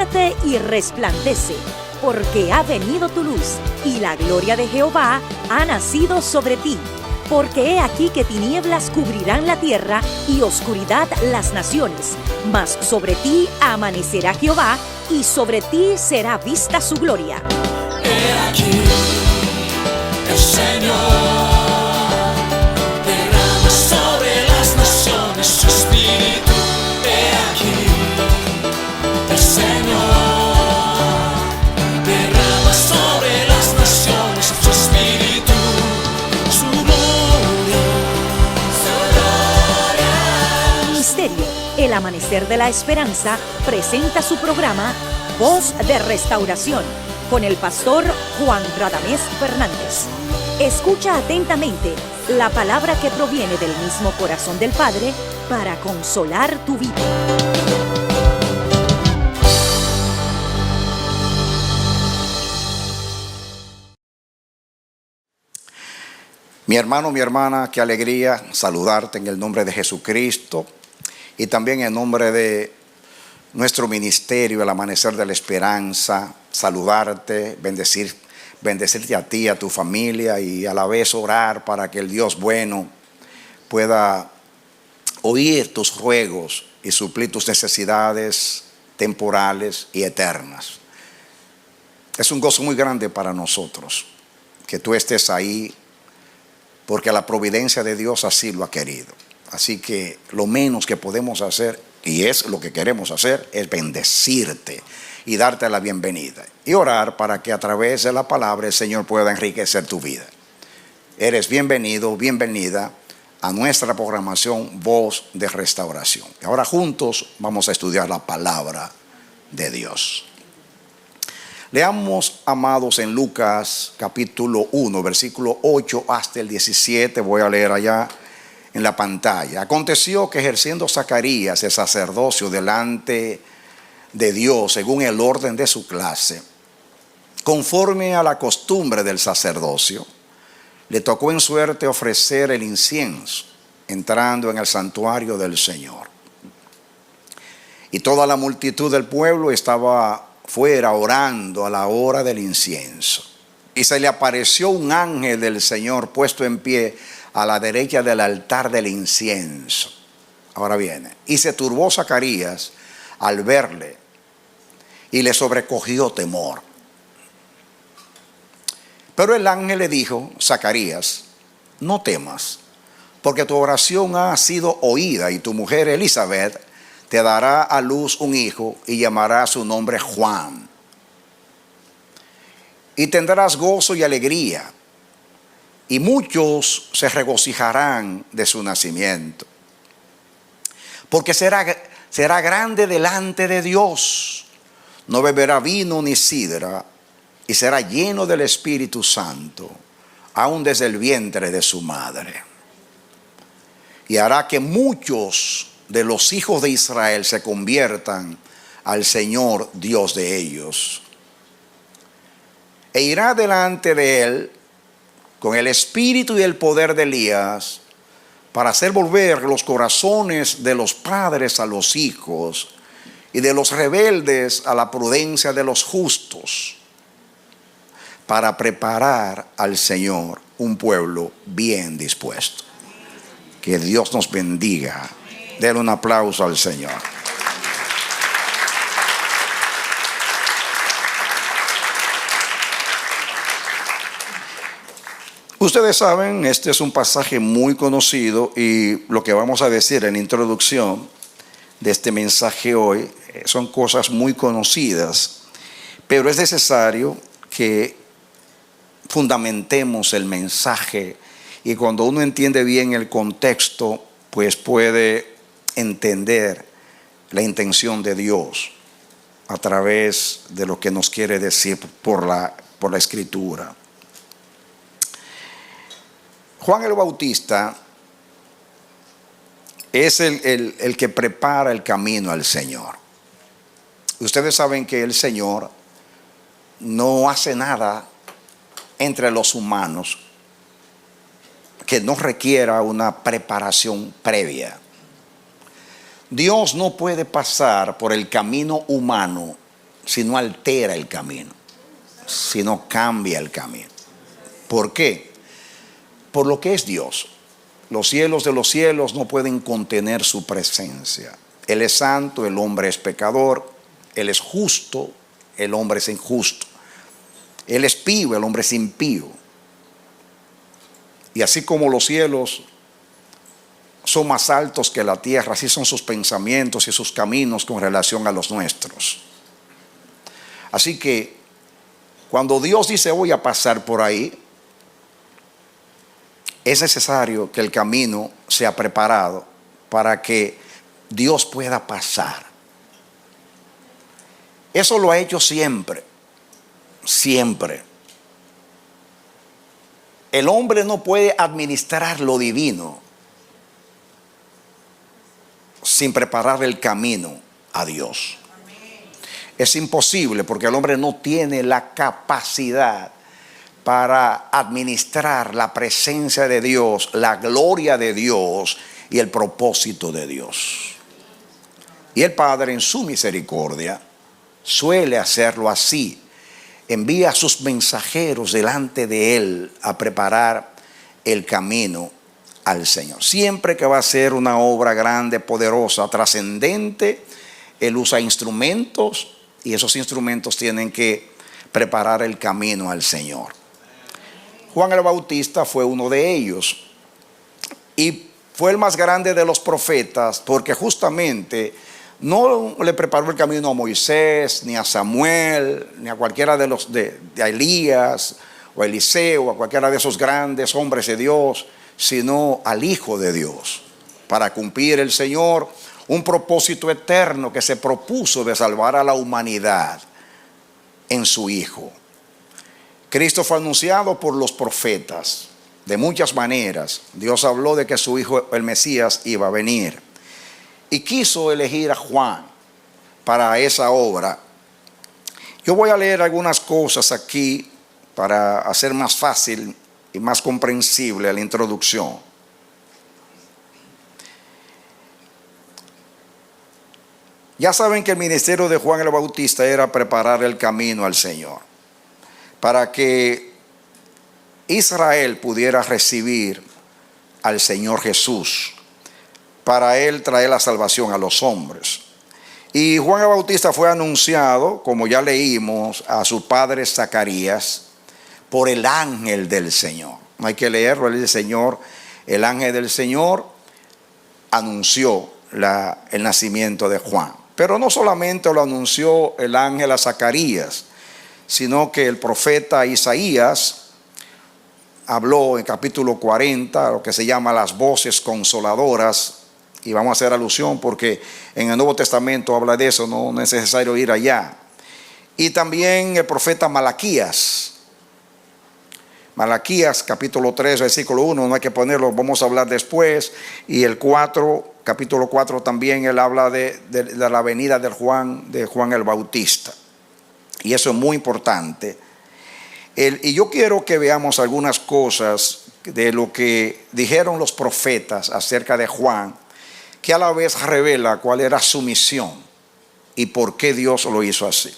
levántate y resplandece, porque ha venido tu luz, y la gloria de Jehová ha nacido sobre ti. Porque he aquí que tinieblas cubrirán la tierra, y oscuridad las naciones. Mas sobre ti amanecerá Jehová, y sobre ti será vista su gloria. He aquí, el Señor derrama sobre las naciones su espíritu. He aquí, el Señor derrama sobre las naciones su espíritu, su gloria, su gloria. Ministerio El Amanecer de la Esperanza presenta su programa Voz de Restauración con el pastor Juan Radamés Fernández. Escucha atentamente la palabra que proviene del mismo corazón del Padre para consolar tu vida. Mi hermano, mi hermana, qué alegría saludarte en el nombre de Jesucristo y también en nombre de nuestro ministerio, el Amanecer de la Esperanza, saludarte, bendecirte a ti, a tu familia y a la vez orar para que el Dios bueno pueda oír tus ruegos y suplir tus necesidades temporales y eternas. Es un gozo muy grande para nosotros que tú estés ahí, porque la providencia de Dios así lo ha querido. Así que lo menos que podemos hacer, y es lo que queremos hacer, es bendecirte y darte la bienvenida y orar para que a través de la palabra el Señor pueda enriquecer tu vida. Eres bienvenido, bienvenida a nuestra programación Voz de Restauración. Ahora juntos vamos a estudiar la palabra de Dios. Leamos, amados, en Lucas capítulo 1, versículo 8 hasta el 17. Voy a leer allá en la pantalla. Aconteció que ejerciendo Zacarías el sacerdocio delante de Dios según el orden de su clase, conforme a la costumbre del sacerdocio, le tocó en suerte ofrecer el incienso, entrando en el santuario del Señor. Y toda la multitud del pueblo estaba fuera orando a la hora del incienso. Y se le apareció un ángel del Señor puesto en pie a la derecha del altar del incienso. Ahora viene. Y se turbó Zacarías al verle, y le sobrecogió temor. Pero el ángel le dijo: Zacarías, no temas, porque tu oración ha sido oída, y tu mujer Elizabeth te dará a luz un hijo, y llamará su nombre Juan. Y tendrás gozo y alegría, y muchos se regocijarán de su nacimiento, porque será grande delante de Dios. No beberá vino ni sidra, y será lleno del Espíritu Santo, aún desde el vientre de su madre. Y hará que muchos de los hijos de Israel se conviertan al Señor Dios de ellos. E irá delante de él con el espíritu y el poder de Elías, para hacer volver los corazones de los padres a los hijos, y de los rebeldes a la prudencia de los justos, para preparar al Señor un pueblo bien dispuesto. Que Dios nos bendiga. Denle un aplauso al Señor. Ustedes saben, este es un pasaje muy conocido, y lo que vamos a decir en la introducción de este mensaje hoy son cosas muy conocidas, pero es necesario que fundamentemos el mensaje, y cuando uno entiende bien el contexto, pues puede entender la intención de Dios a través de lo que nos quiere decir por la Escritura. Juan el Bautista es el que prepara el camino al Señor. Ustedes saben que el Señor no hace nada entre los humanos que no requiera una preparación previa. Dios no puede pasar por el camino humano sino altera el camino, sino cambia el camino. ¿Por qué? Por lo que es Dios. Los cielos de los cielos no pueden contener su presencia. Él es santo, el hombre es pecador. Él es justo, el hombre es injusto. Él es pío, el hombre es impío. Y así como los cielos son más altos que la tierra, así son sus pensamientos y sus caminos con relación a los nuestros. Así que cuando Dios dice voy a pasar por ahí, es necesario que el camino sea preparado para que Dios pueda pasar. Eso lo ha hecho siempre, siempre. El hombre no puede administrar lo divino sin preparar el camino a Dios. Es imposible porque el hombre no tiene la capacidad para administrar la presencia de Dios, la gloria de Dios y el propósito de Dios. Y el Padre en su misericordia suele hacerlo así. Envía a sus mensajeros delante de Él a preparar el camino al Señor. Siempre que va a ser una obra grande, poderosa, trascendente, Él usa instrumentos y esos instrumentos tienen que preparar el camino al Señor. Juan el Bautista fue uno de ellos y fue el más grande de los profetas porque justamente no le preparó el camino a Moisés, ni a Samuel, ni a cualquiera de los de Elías o a Eliseo, a cualquiera de esos grandes hombres de Dios, sino al Hijo de Dios, para cumplir el Señor un propósito eterno que se propuso de salvar a la humanidad en su Hijo. Cristo fue anunciado por los profetas de muchas maneras. Dios habló de que su Hijo, el Mesías, iba a venir. Y quiso elegir a Juan para esa obra. Yo voy a leer algunas cosas aquí para hacer más fácil y más comprensible la introducción. Ya saben que el ministerio de Juan el Bautista era preparar el camino al Señor, para que Israel pudiera recibir al Señor Jesús, para Él traer la salvación a los hombres. Y Juan el Bautista fue anunciado, como ya leímos, a su padre Zacarías, por el ángel del Señor. No hay que leerlo, él dice Señor, el ángel del Señor anunció el nacimiento de Juan. Pero no solamente lo anunció el ángel a Zacarías, sino que el profeta Isaías habló en capítulo 40, lo que se llama las voces consoladoras, y vamos a hacer alusión porque en el Nuevo Testamento habla de eso, no es necesario ir allá. Y también el profeta Malaquías capítulo 3, versículo 1, no hay que ponerlo, vamos a hablar después. Y el 4, capítulo 4 también, él habla de la venida de Juan el Bautista. Y eso es muy importante. Y yo quiero que veamos algunas cosas de lo que dijeron los profetas acerca de Juan, que a la vez revela cuál era su misión y por qué Dios lo hizo así.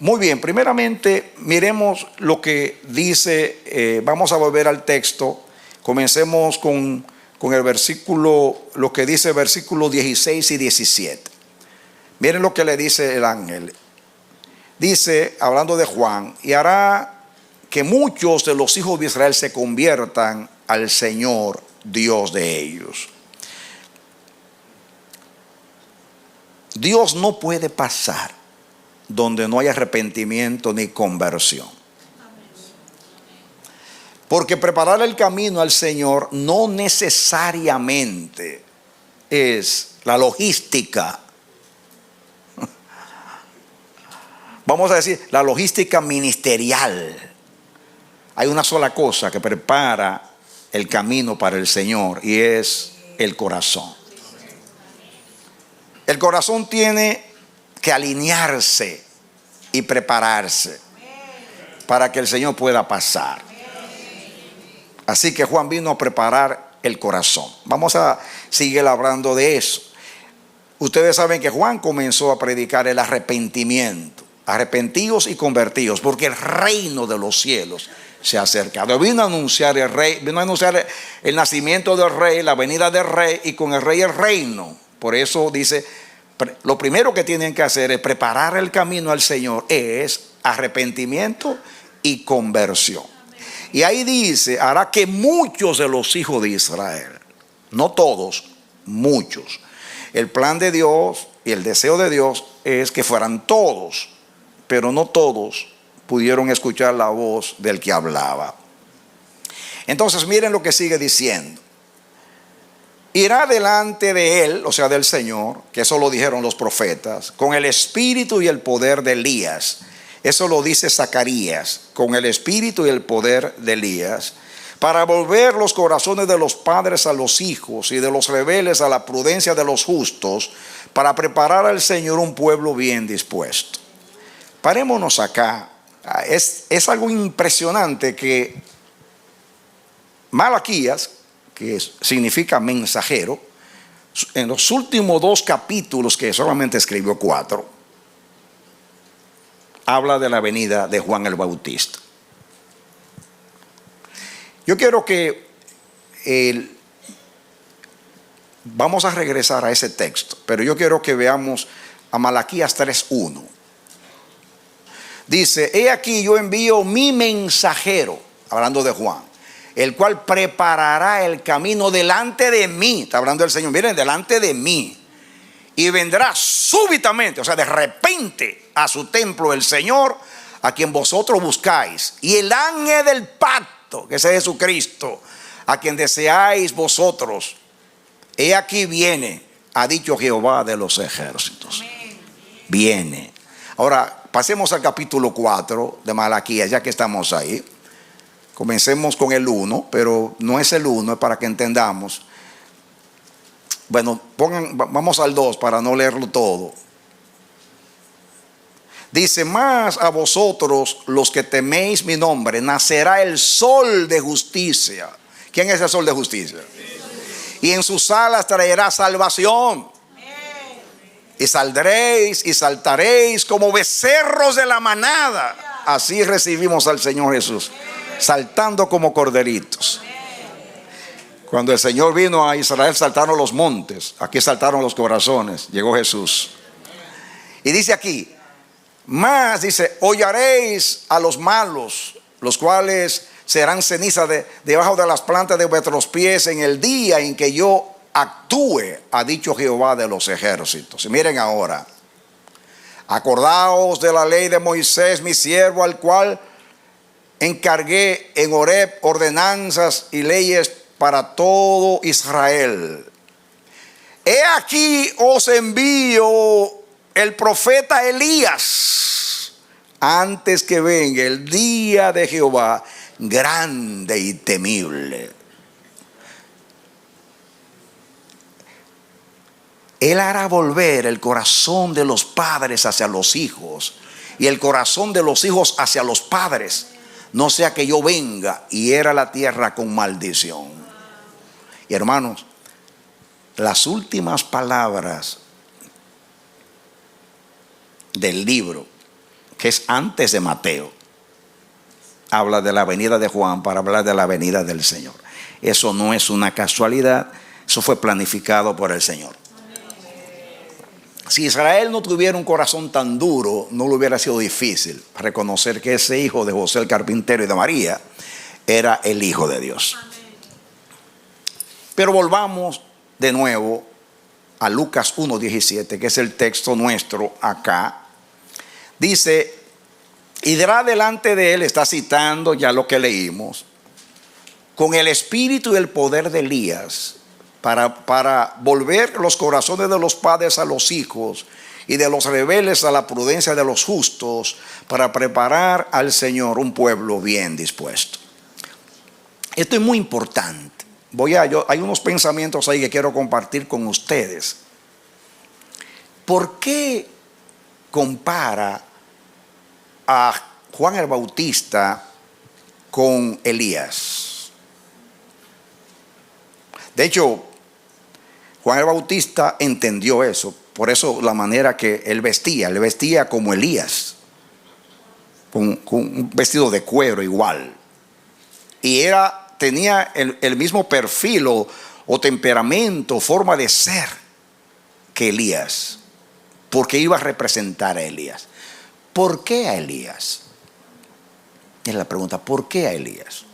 Muy bien, primeramente miremos lo que dice, vamos a volver al texto, comencemos con el versículo, lo que dice versículos 16 y 17. Miren lo que le dice el ángel. Dice, hablando de Juan, y hará que muchos de los hijos de Israel se conviertan al Señor Dios de ellos. Dios no puede pasar donde no hay arrepentimiento ni conversión. Porque preparar el camino al Señor no necesariamente es la logística. Vamos a decir, la logística ministerial. Hay una sola cosa que prepara el camino para el Señor y es el corazón. El corazón tiene que alinearse y prepararse para que el Señor pueda pasar. Así que Juan vino a preparar el corazón. Vamos a seguir hablando de eso. Ustedes saben que Juan comenzó a predicar el arrepentimiento. Arrepentíos y convertíos, porque el reino de los cielos se ha acercado. Vino a anunciar el rey, vino a anunciar el nacimiento del rey, la venida del rey, y con el rey el reino. Por eso dice, lo primero que tienen que hacer es preparar el camino al Señor, es arrepentimiento y conversión. Y ahí dice, hará que muchos de los hijos de Israel, no todos, muchos. El plan de Dios y el deseo de Dios es que fueran todos, pero no todos pudieron escuchar la voz del que hablaba. Entonces miren lo que sigue diciendo. Irá delante de él, o sea del Señor, que eso lo dijeron los profetas, con el espíritu y el poder de Elías. Eso lo dice Zacarías, con el espíritu y el poder de Elías, para volver los corazones de los padres a los hijos y de los rebeldes a la prudencia de los justos, para preparar al Señor un pueblo bien dispuesto. Parémonos acá. Es algo impresionante que Malaquías, que significa mensajero, en los últimos 2 capítulos, que solamente escribió 4, habla de la venida de Juan el Bautista. Yo quiero que vamos a regresar a ese texto, pero yo quiero que veamos a Malaquías 3:1. Dice, he aquí yo envío mi mensajero, hablando de Juan, el cual preparará el camino delante de mí. Está hablando del Señor, miren, delante de mí. Y vendrá súbitamente, o sea, de repente, a su templo el Señor, a quien vosotros buscáis. Y el ángel del pacto, que es Jesucristo, a quien deseáis vosotros. He aquí viene, ha dicho Jehová de los ejércitos. Viene. Ahora, pasemos al capítulo 4 de Malaquías, ya que estamos ahí. Comencemos con el 1, pero no es el 1, es para que entendamos. Bueno, vamos al 2 para no leerlo todo. Dice, más a vosotros los que teméis mi nombre, nacerá el sol de justicia. ¿Quién es el sol de justicia? Y en sus alas traerá salvación. Y saldréis y saltaréis como becerros de la manada. Así recibimos al Señor Jesús, saltando como corderitos. Cuando el Señor vino a Israel, saltaron los montes. Aquí saltaron los corazones. Llegó Jesús. Y dice aquí, más dice, hollaréis a los malos, los cuales serán ceniza debajo de las plantas de vuestros pies en el día en que yo actúe, ha dicho Jehová de los ejércitos. Y miren ahora, acordaos de la ley de Moisés, mi siervo, al cual encargué en Horeb ordenanzas y leyes para todo Israel. He aquí os envío el profeta Elías, antes que venga el día de Jehová grande y temible. Él hará volver el corazón de los padres hacia los hijos y el corazón de los hijos hacia los padres, no sea que yo venga y hiera la tierra con maldición. Y hermanos, las últimas palabras del libro, que es antes de Mateo, habla de la venida de Juan para hablar de la venida del Señor. Eso no es una casualidad, eso fue planificado por el Señor. Si Israel no tuviera un corazón tan duro, no le hubiera sido difícil reconocer que ese hijo de José el carpintero y de María era el Hijo de Dios. Pero volvamos de nuevo a Lucas 1:17, que es el texto nuestro acá. Dice, y dará delante de él, está citando ya lo que leímos, con el espíritu y el poder de Elías, para volver los corazones de los padres a los hijos y de los rebeldes a la prudencia de los justos, para preparar al Señor un pueblo bien dispuesto. Esto es muy importante. Hay unos pensamientos ahí que quiero compartir con ustedes. ¿Por qué compara a Juan el Bautista con Elías? De hecho, Juan el Bautista entendió eso. Por eso la manera que él vestía como Elías, con un vestido de cuero igual. Y tenía el mismo perfil o temperamento, forma de ser que Elías, porque iba a representar a Elías. ¿Por qué a Elías? Es la pregunta, ¿por qué a Elías?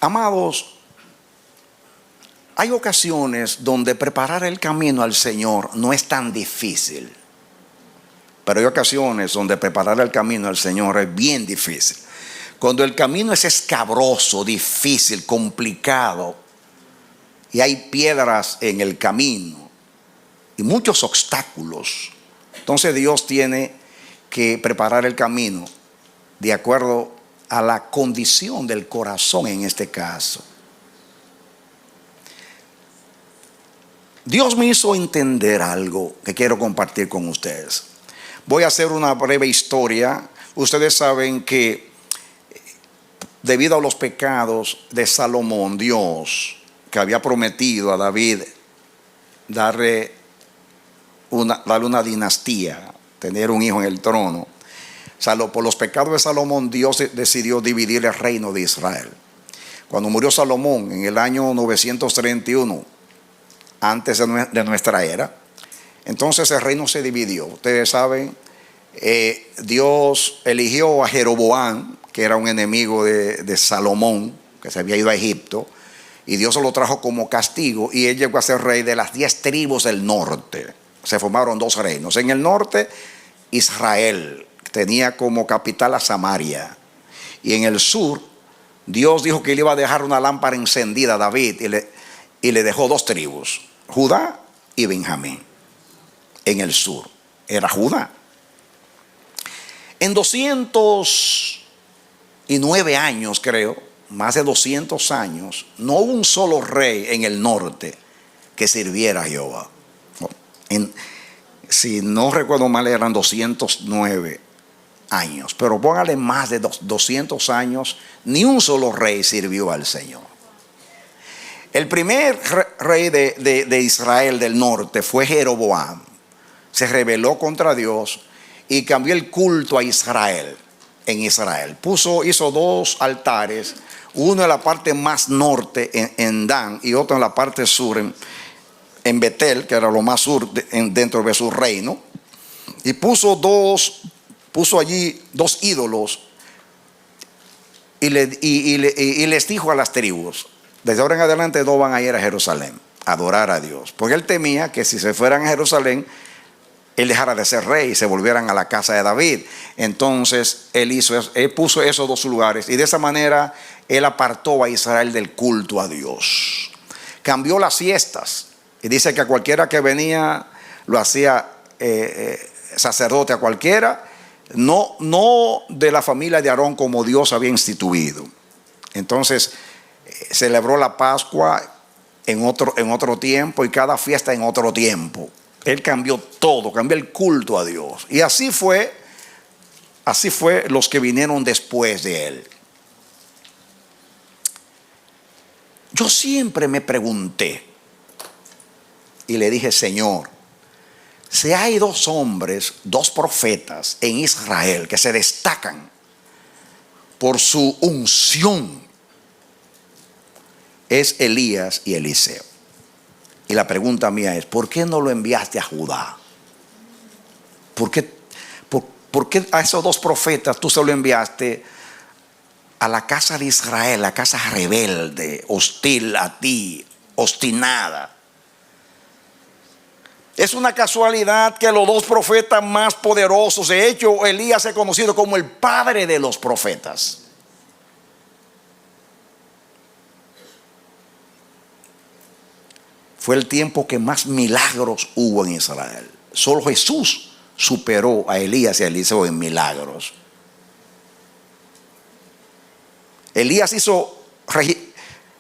Amados, hay ocasiones donde preparar el camino al Señor no es tan difícil. Pero hay ocasiones donde preparar el camino al Señor es bien difícil. Cuando el camino es escabroso, difícil, complicado, y hay piedras en el camino y muchos obstáculos, entonces Dios tiene que preparar el camino de acuerdo a la condición del corazón en este caso. Dios me hizo entender algo que quiero compartir con ustedes. Voy a hacer una breve historia. Ustedes saben que debido a los pecados de Salomón, Dios, que había prometido a David darle una dinastía, tener un hijo en el trono, por los pecados de Salomón, Dios decidió dividir el reino de Israel. Cuando murió Salomón en el año 931, antes de nuestra era, entonces el reino se dividió. Ustedes saben, Dios eligió a Jeroboam, que era un enemigo de Salomón, que se había ido a Egipto, y Dios lo trajo como castigo, y él llegó a ser rey de las 10 tribus del norte. Se formaron 2 reinos. En el norte, Israel tenía como capital a Samaria, y en el sur, Dios dijo que le iba a dejar una lámpara encendida a David, y le dejó 2 tribus, Judá y Benjamín. En el sur era Judá. En 209 años, creo, más de 200 años, no hubo un solo rey en el norte que sirviera a Jehová. Si no recuerdo mal, eran 209 años, pero póngale más de 200 años, ni un solo rey sirvió al Señor. El primer rey de Israel del norte fue Jeroboam. Se rebeló contra Dios y cambió el culto a Israel. En Israel hizo 2 altares, uno en la parte más norte en Dan y otro en la parte sur en Betel, que era lo más sur dentro de su reino, y puso allí 2 ídolos y les dijo a las tribus: desde ahora en adelante no van a ir a Jerusalén a adorar a Dios, porque él temía que si se fueran a Jerusalén, él dejara de ser rey y se volvieran a la casa de David. Entonces él puso esos 2 lugares, y de esa manera él apartó a Israel del culto a Dios. Cambió las fiestas, y dice que a cualquiera que venía lo hacía sacerdote, a cualquiera, no de la familia de Aarón como Dios había instituido. Entonces celebró la Pascua en otro tiempo, y cada fiesta en otro tiempo. Él cambió todo, cambió el culto a Dios. Y así fue los que vinieron después de él. Yo siempre me pregunté y le dije: Señor, si hay 2 hombres, 2 profetas en Israel que se destacan por su unción, es Elías y Eliseo. Y la pregunta mía es: ¿por qué no lo enviaste a Judá? ¿Por qué a esos 2 profetas tú se lo enviaste a la casa de Israel, la casa rebelde, hostil a ti, obstinada? Es una casualidad que los 2 profetas más poderosos, de hecho Elías es conocido como el padre de los profetas, fue el tiempo que más milagros hubo en Israel. Solo Jesús superó a Elías y a Eliseo en milagros. Elías hizo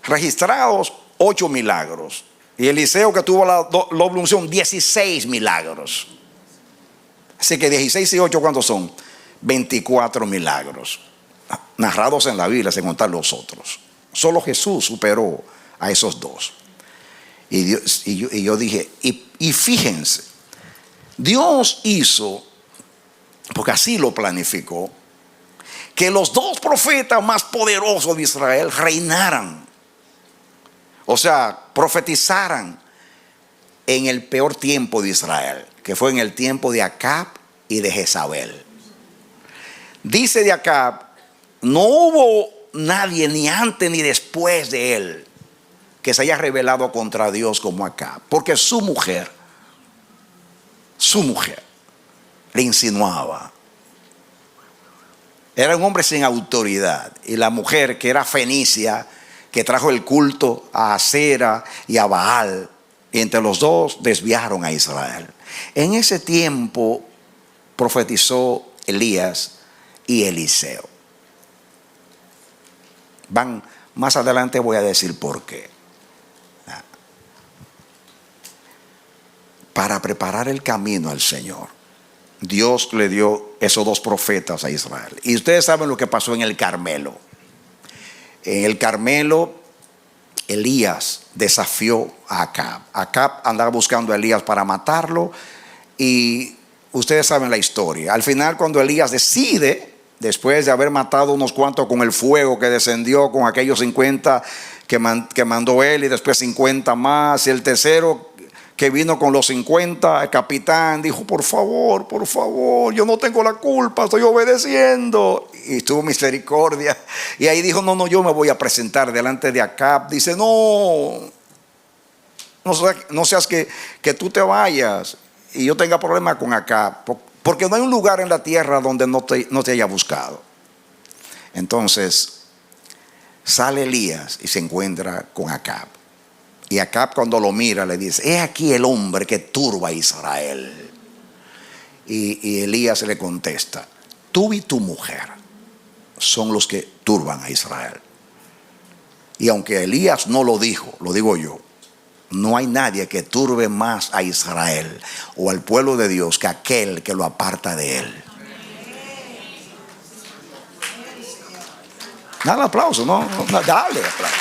registrados 8 milagros. Y Eliseo, que tuvo la doble unción, 16 milagros. Así que 16 y 8, ¿cuántos son? 24 milagros. Narrados en la Biblia, sin contar los otros. Solo Jesús superó a esos 2. Y yo dije, y fíjense, Dios hizo, porque así lo planificó, que los dos profetas más poderosos de Israel reinaran. O sea, profetizaran en el peor tiempo de Israel, que fue en el tiempo de Acab y de Jezabel. Dice de Acab, no hubo nadie ni antes ni después de él que se haya rebelado contra Dios como Acab, porque su mujer le insinuaba. Era un hombre sin autoridad, y la mujer, que era fenicia, que trajo el culto a Acera y a Baal, y entre los dos desviaron a Israel. En ese tiempo profetizó Elías y Eliseo. Más adelante voy a decir por qué. Para preparar el camino al Señor, Dios le dio esos dos profetas a Israel. Y ustedes saben lo que pasó en el Carmelo. En el Carmelo, Elías desafió a Acab. Acab andaba buscando a Elías para matarlo, y ustedes saben la historia. Al final, cuando Elías decide, después de haber matado unos cuantos con el fuego que descendió, con aquellos 50 que mandó él, y después 50 más, y el tercero que vino con los 50, el capitán dijo, por favor, yo no tengo la culpa, estoy obedeciendo. Y tuvo misericordia. Y ahí dijo, no, yo me voy a presentar delante de Acab. Dice, no seas que tú te vayas y yo tenga problemas con Acab, porque no hay un lugar en la tierra donde no te haya buscado. Entonces sale Elías y se encuentra con Acab. Y Acab, cuando lo mira, le dice, he aquí el hombre que turba a Israel. Y Elías le contesta, tú y tu mujer son los que turban a Israel. Y aunque Elías no lo dijo, lo digo yo, no hay nadie que turbe más a Israel o al pueblo de Dios que aquel que lo aparta de él. Dale aplauso, no, dale aplauso.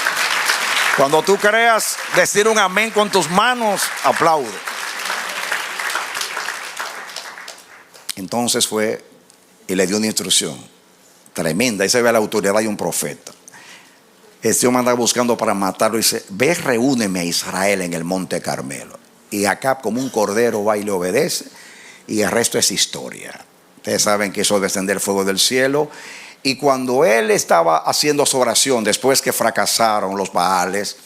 Cuando tú creas decir un amén con tus manos, aplaude. Entonces fue y le dio una instrucción tremenda. Ahí se ve la autoridad de un profeta. Este hombre andaba buscando para matarlo y dice, ve, reúneme a Israel en el monte Carmelo. Y Acab, como un cordero, va y le obedece, y el resto es historia. Ustedes saben que hizo descender el fuego del cielo. Y cuando él estaba haciendo su oración, después que fracasaron los Baales,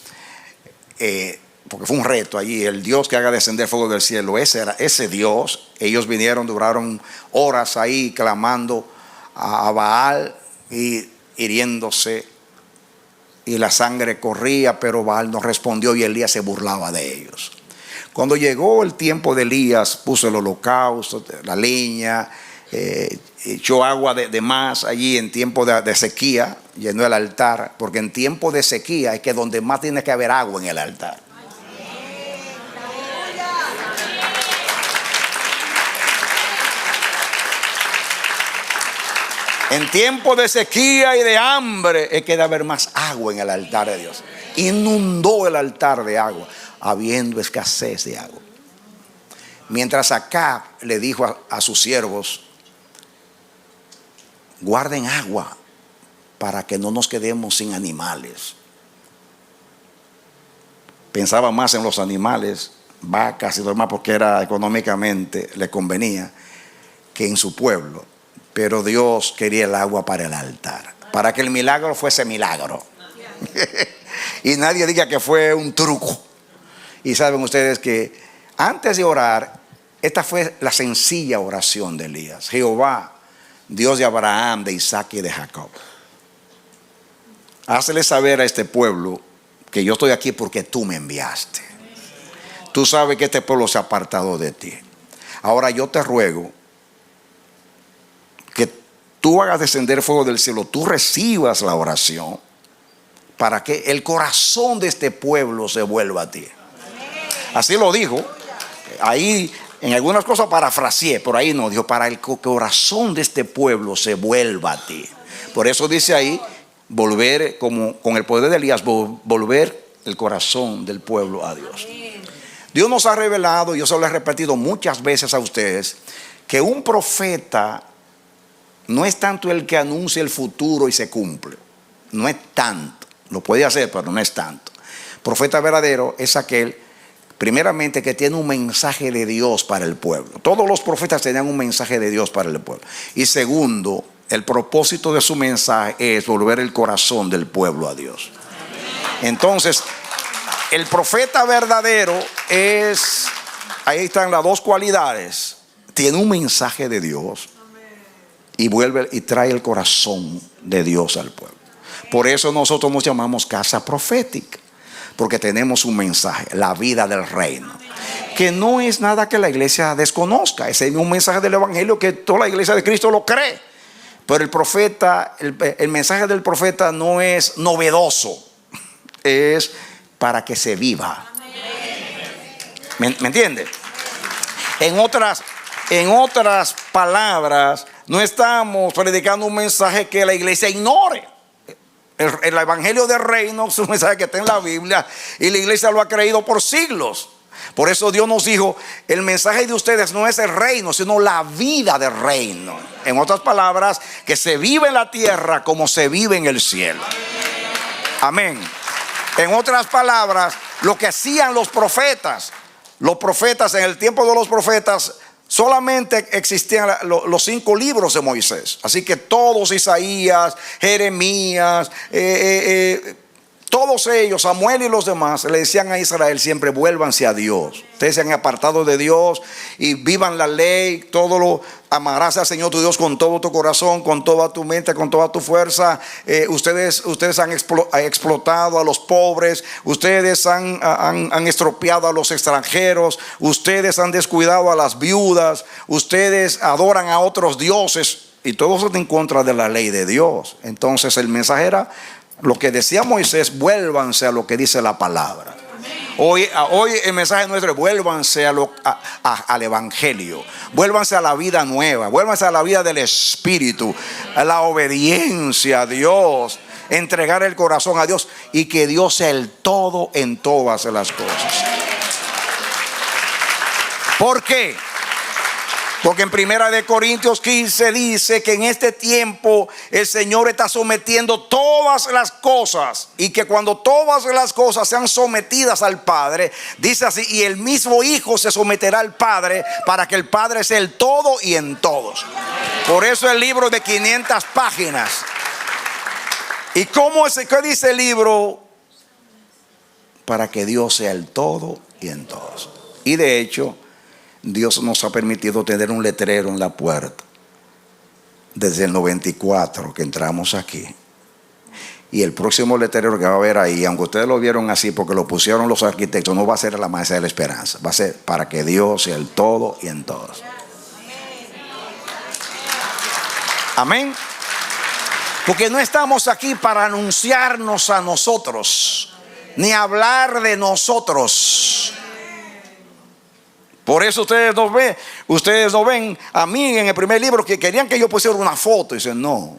porque fue un reto allí, el Dios que haga descender fuego del cielo, ese era ese Dios. Ellos duraron horas ahí clamando a Baal y hiriéndose, y la sangre corría, pero Baal no respondió y Elías se burlaba de ellos. Cuando llegó el tiempo de Elías, puso el holocausto, la leña, echó agua de más allí en tiempo de sequía, llenó el altar, porque en tiempo de sequía es que donde más tiene que haber agua en el altar. En tiempo de sequía y de hambre es que debe haber más agua en el altar de Dios. Inundó el altar de agua, habiendo escasez de agua. Mientras Acab le dijo a sus siervos, guarden agua para que no nos quedemos sin animales. Pensaba más en los animales, vacas y demás, porque era económicamente, le convenía, que en su pueblo. Pero Dios quería el agua para el altar, para que el milagro fuese milagro. Y nadie diga que fue un truco. Y saben ustedes que antes de orar, esta fue la sencilla oración de Elías. Jehová, Dios de Abraham, de Isaac y de Jacob, hazle saber a este pueblo que yo estoy aquí porque tú me enviaste. Tú sabes que este pueblo se ha apartado de ti. Ahora yo te ruego que tú hagas descender fuego del cielo, tú recibas la oración para que el corazón de este pueblo se vuelva a ti. Así lo dijo. Ahí en algunas cosas parafraseé, por ahí no, dijo, para el corazón de este pueblo se vuelva a ti. Por eso dice ahí, volver, como con el poder de Elías, volver el corazón del pueblo a Dios. Dios nos ha revelado, yo se lo he repetido muchas veces a ustedes, que un profeta no es tanto el que anuncia el futuro y se cumple. No es tanto. Lo puede hacer, pero no es tanto. Profeta verdadero es aquel, primeramente, que tiene un mensaje de Dios para el pueblo. Todos los profetas tenían un mensaje de Dios para el pueblo. Y segundo, el propósito de su mensaje es volver el corazón del pueblo a Dios. Entonces, el profeta verdadero es, ahí están las dos cualidades. Tiene un mensaje de Dios y vuelve y trae el corazón de Dios al pueblo. Por eso nosotros nos llamamos casa profética, porque tenemos un mensaje, la vida del reino, que no es nada que la iglesia desconozca. Ese es un mensaje del evangelio que toda la iglesia de Cristo lo cree. Pero el profeta, el mensaje del profeta no es novedoso, es para que se viva. ¿Me entiende? En otras palabras, no estamos predicando un mensaje que la iglesia ignore. El evangelio del reino es un mensaje que está en la Biblia y la iglesia lo ha creído por siglos. Por eso Dios nos dijo, el mensaje de ustedes no es el reino, sino la vida del reino. En otras palabras, que se vive en la tierra como se vive en el cielo. Amén. En otras palabras, lo que hacían los profetas en el tiempo de los profetas, solamente existían los 5 libros de Moisés. Así que todos, Isaías, Jeremías, todos ellos, Samuel y los demás, le decían a Israel siempre: vuélvanse a Dios. Ustedes se han apartado de Dios y vivan la ley. Amarás al Señor tu Dios con todo tu corazón, con toda tu mente, con toda tu fuerza. Ustedes han explotado a los pobres. Ustedes han estropeado a los extranjeros. Ustedes han descuidado a las viudas. Ustedes adoran a otros dioses. Y todo eso en contra de la ley de Dios. Entonces el mensaje era lo que decía Moisés: vuélvanse a lo que dice la palabra. Hoy el mensaje nuestro es: vuélvanse al evangelio, vuélvanse a la vida nueva, vuélvanse a la vida del Espíritu, a la obediencia a Dios, entregar el corazón a Dios y que Dios sea el todo en todas las cosas. ¿Por qué? Porque en 1 Corintios 15 dice que en este tiempo el Señor está sometiendo todas las cosas, y que cuando todas las cosas sean sometidas al Padre, dice así: y el mismo Hijo se someterá al Padre, para que el Padre sea el todo y en todos. Por eso el libro de 500 páginas. ¿Y qué dice el libro? Para que Dios sea el todo y en todos. Y de hecho, Dios nos ha permitido tener un letrero en la puerta desde el 94 que entramos aquí. Y el próximo letrero que va a haber ahí, aunque ustedes lo vieron así porque lo pusieron los arquitectos, no va a ser el amanecer de la esperanza. Va a ser: para que Dios sea el todo y en todos. Amén. Porque no estamos aquí para anunciarnos a nosotros, ni hablar de nosotros. Por eso ustedes no ven a mí en el primer libro que querían que yo pusiera una foto. Y dicen: no,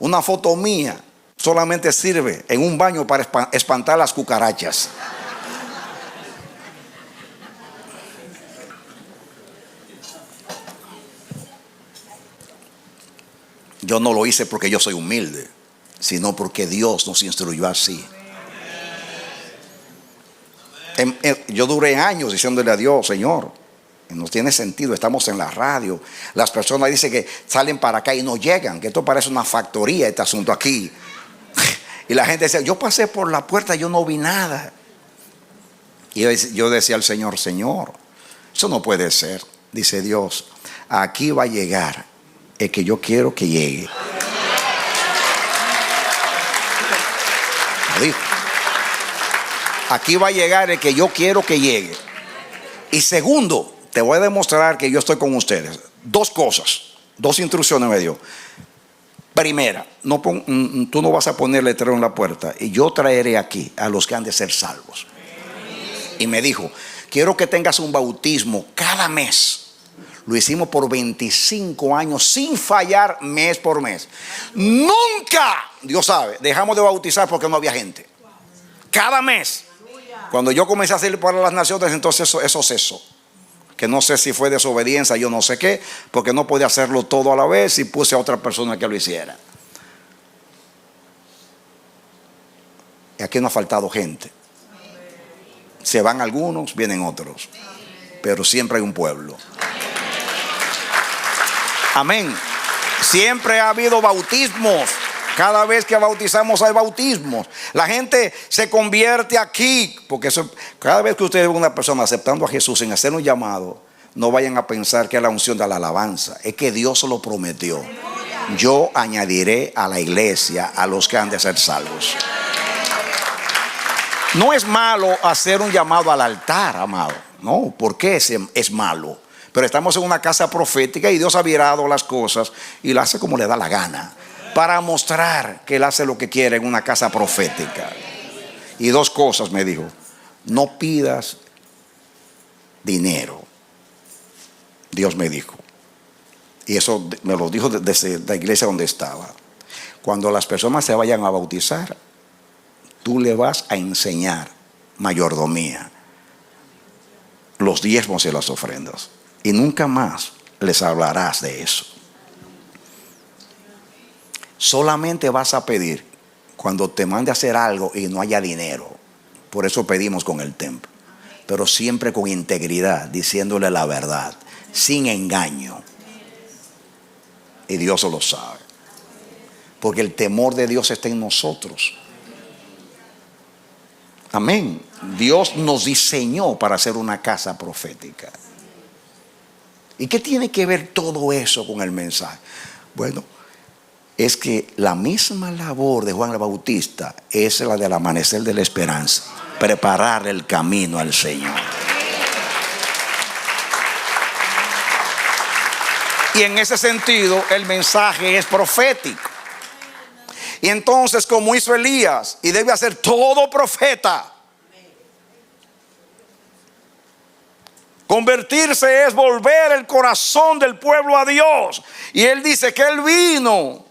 una foto mía solamente sirve en un baño para espantar las cucarachas. Yo no lo hice porque yo soy humilde, sino porque Dios nos instruyó así. Yo duré años diciéndole a Dios: Señor, no tiene sentido, estamos en la radio, las personas dicen que salen para acá y no llegan, que esto parece una factoría, este asunto aquí. Y la gente decía: yo pasé por la puerta y yo no vi nada. Y yo decía al Señor: Señor, eso no puede ser. Dice Dios: aquí va a llegar el que yo quiero que llegue. Lo dijo. Aquí va a llegar el que yo quiero que llegue. Y segundo, te voy a demostrar que yo estoy con ustedes. 2 cosas, 2 instrucciones me dio. Primera, tú no vas a poner letrero en la puerta, y yo traeré aquí a los que han de ser salvos. Y me dijo: quiero que tengas un bautismo cada mes. Lo hicimos por 25 años sin fallar, mes por mes. Nunca, Dios sabe, dejamos de bautizar porque no había gente. Cada mes Cuando yo comencé a salir para las naciones, entonces eso cesó. Que no sé si fue desobediencia, yo no sé qué, porque no podía hacerlo todo a la vez y puse a otra persona que lo hiciera. Y aquí no ha faltado gente. Se van algunos, vienen otros, pero siempre hay un pueblo. Amén. Siempre ha habido bautismos. Cada vez que bautizamos hay bautismos. La gente se convierte aquí, porque cada vez que usted ve a una persona aceptando a Jesús sin hacer un llamado, no vayan a pensar que es la unción de la alabanza. Es que Dios lo prometió. Yo añadiré a la iglesia a los que han de ser salvos. No es malo hacer un llamado al altar, amado. No, ¿por qué es malo? Pero estamos en una casa profética y Dios ha virado las cosas y las hace como le da la gana, para mostrar que Él hace lo que quiere en una casa profética. Y dos cosas me dijo: no pidas dinero. Dios me dijo, y eso me lo dijo desde la iglesia donde estaba: cuando las personas se vayan a bautizar, tú le vas a enseñar mayordomía, los diezmos y las ofrendas, y nunca más les hablarás de eso. Solamente vas a pedir cuando te mande a hacer algo y no haya dinero. Por eso pedimos con el templo, pero siempre con integridad, diciéndole la verdad, sin engaño. Y Dios lo sabe, porque el temor de Dios está en nosotros. Amén. Dios nos diseñó para hacer una casa profética. ¿Y qué tiene que ver todo eso con el mensaje? Bueno, es que la misma labor de Juan el Bautista es la del amanecer de la esperanza, preparar el camino al Señor. Y en ese sentido el mensaje es profético. Y entonces, como hizo Elías, y debe hacer todo profeta, convertirse es volver el corazón del pueblo a Dios. Y él dice que él vino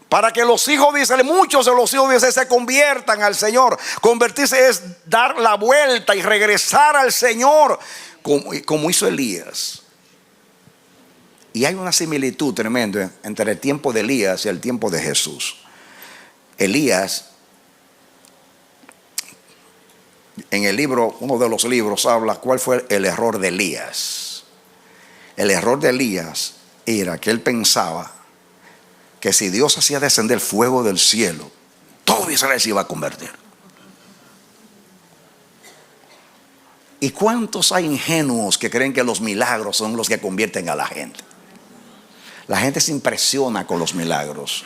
para que los hijos de Israel, muchos de los hijos de Israel, se conviertan al Señor. Convertirse es dar la vuelta y regresar al Señor, como hizo Elías. Y hay una similitud tremenda entre el tiempo de Elías y el tiempo de Jesús. Elías, en el libro, uno de los libros, habla cuál fue el error de Elías. El error de Elías era que él pensaba que si Dios hacía descender fuego del cielo, todo Israel se iba a convertir. ¿Y cuántos hay ingenuos que creen que los milagros son los que convierten a la gente? La gente se impresiona con los milagros.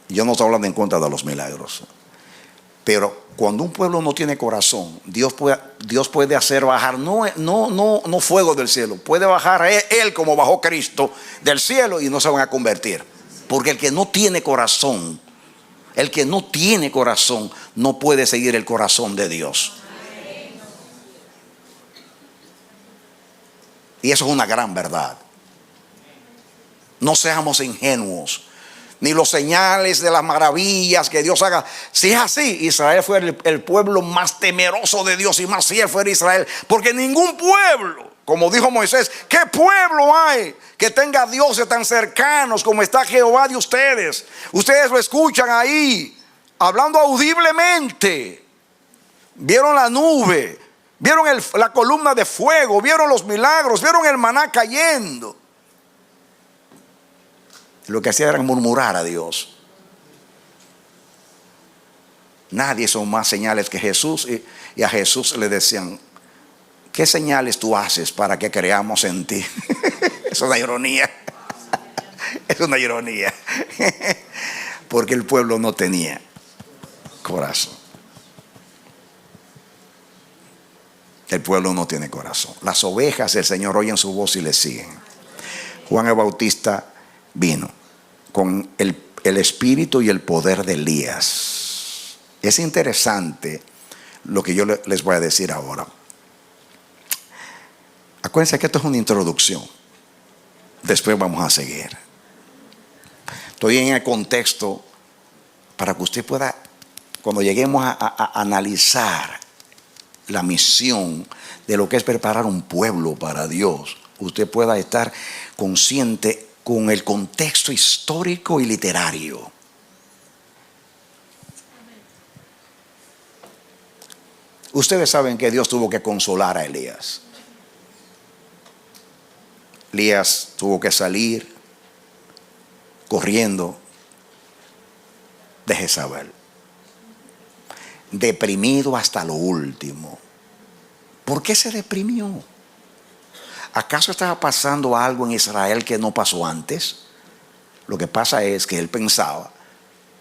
Yo no estoy hablando en contra de los milagros, pero cuando un pueblo no tiene corazón, Dios puede hacer bajar no fuego del cielo. Puede bajar él como bajó Cristo del cielo y no se van a convertir. Porque el que no tiene corazón, no puede seguir el corazón de Dios. Y eso es una gran verdad. No seamos ingenuos, ni los señales de las maravillas que Dios haga. Si es así, Israel fue el pueblo más temeroso de Dios y más fiel fue Israel. Porque ningún pueblo, como dijo Moisés, ¿qué pueblo hay que tenga dioses tan cercanos como está Jehová de ustedes? Ustedes lo escuchan ahí, hablando audiblemente. Vieron la nube, vieron la columna de fuego, vieron los milagros, vieron el maná cayendo. Lo que hacía era murmurar a Dios. Nadie son más señales que Jesús. Y a Jesús le decían: ¿qué señales tú haces para que creamos en ti? Es una ironía. Es una ironía. Porque el pueblo no tenía corazón. El pueblo no tiene corazón. Las ovejas del Señor oyen su voz y le siguen. Juan el Bautista vino con el espíritu y el poder de Elías. Es interesante lo que yo les voy a decir ahora. Acuérdense que esto es una introducción. Después vamos a seguir. Estoy en el contexto para que usted pueda cuando lleguemos a analizar la misión de lo que es preparar un pueblo para Dios, usted pueda estar consciente con el contexto histórico y literario. Ustedes saben que Dios tuvo que consolar a Elías. Elías tuvo que salir corriendo de Jezabel, deprimido hasta lo último. ¿Por qué se deprimió? ¿Acaso estaba pasando algo en Israel que no pasó antes? Lo que pasa es que él pensaba,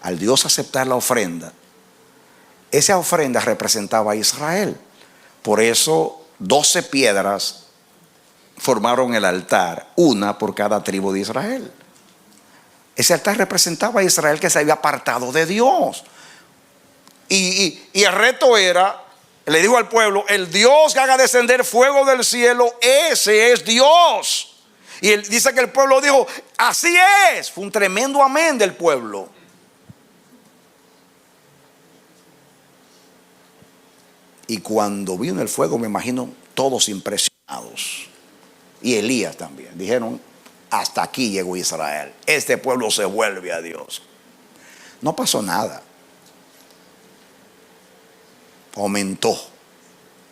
al Dios aceptar la ofrenda, esa ofrenda representaba a Israel. Por eso 12 piedras formaron el altar, una por cada tribu de Israel. Ese altar representaba a Israel que se había apartado de Dios. Y el reto era, le dijo al pueblo, el Dios que haga descender fuego del cielo, ese es Dios. Y él dice que el pueblo dijo, así es. Fue un tremendo amén del pueblo. Y cuando vino el fuego, me imagino todos impresionados. Y Elías también. Dijeron, hasta aquí llegó Israel. Este pueblo se vuelve a Dios. No pasó nada. Aumentó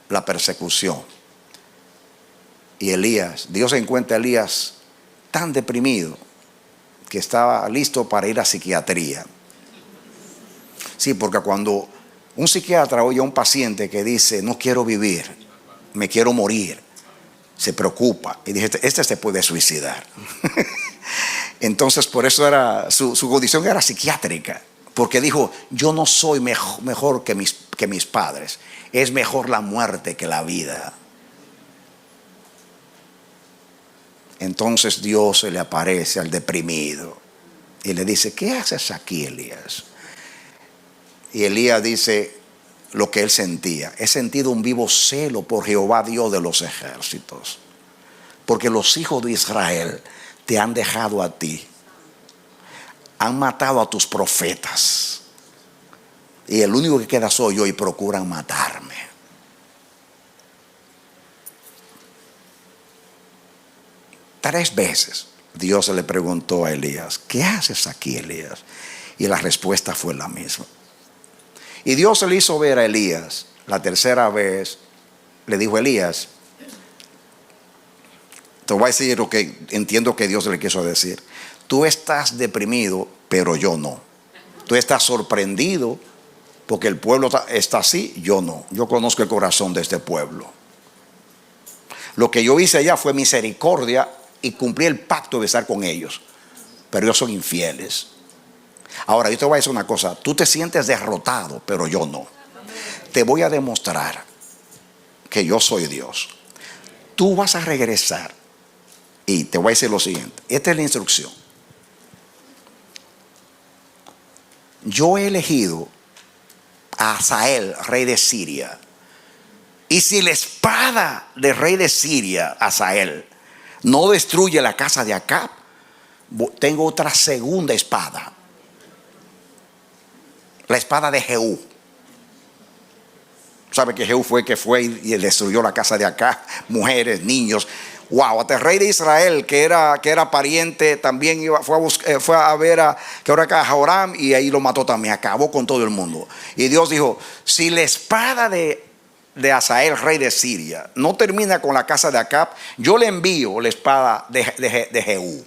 la persecución. Y Elías, Dios encuentra a Elías tan deprimido que estaba listo para ir a psiquiatría. Sí, porque cuando un psiquiatra oye a un paciente que dice, no quiero vivir, me quiero morir, se preocupa y dice, este se puede suicidar. Entonces por eso era su condición era psiquiátrica, porque dijo, yo no soy mejor que mis padres, es mejor la muerte que la vida. Entonces Dios se le aparece al deprimido y le dice, ¿qué haces aquí, Elías? Y Elías dice lo que él sentía. He sentido un vivo celo por Jehová, Dios de los ejércitos, porque los hijos de Israel te han dejado a ti, han matado a tus profetas, y el único que queda soy yo y procuran matarme. Tres veces Dios le preguntó a Elías, ¿qué haces aquí, Elías? Y la respuesta fue la misma. Y Dios le hizo ver a Elías, la tercera vez, le dijo, Elías, te voy a decir lo que entiendo que Dios le quiso decir. Tú estás deprimido, pero yo no. Tú estás sorprendido porque el pueblo está así, yo no. Yo conozco el corazón de este pueblo. Lo que yo hice allá fue misericordia y cumplí el pacto de estar con ellos, pero ellos son infieles. Ahora yo te voy a decir una cosa, tú te sientes derrotado, pero yo no. Te voy a demostrar que yo soy Dios. Tú vas a regresar y te voy a decir lo siguiente, esta es la instrucción. Yo he elegido a Hazael, rey de Siria, y si la espada del rey de Siria, Hazael, no destruye la casa de Acab, tengo otra segunda espada, la espada de Jehú. ¿Sabe que Jehú fue y destruyó la casa de Acab? Mujeres, niños. Wow, hasta el rey de Israel, que era pariente, también fue a ver a Joram, y ahí lo mató también, acabó con todo el mundo. Y Dios dijo, si la espada de Hazael, rey de Siria, no termina con la casa de Acab, yo le envío la espada de Jehú.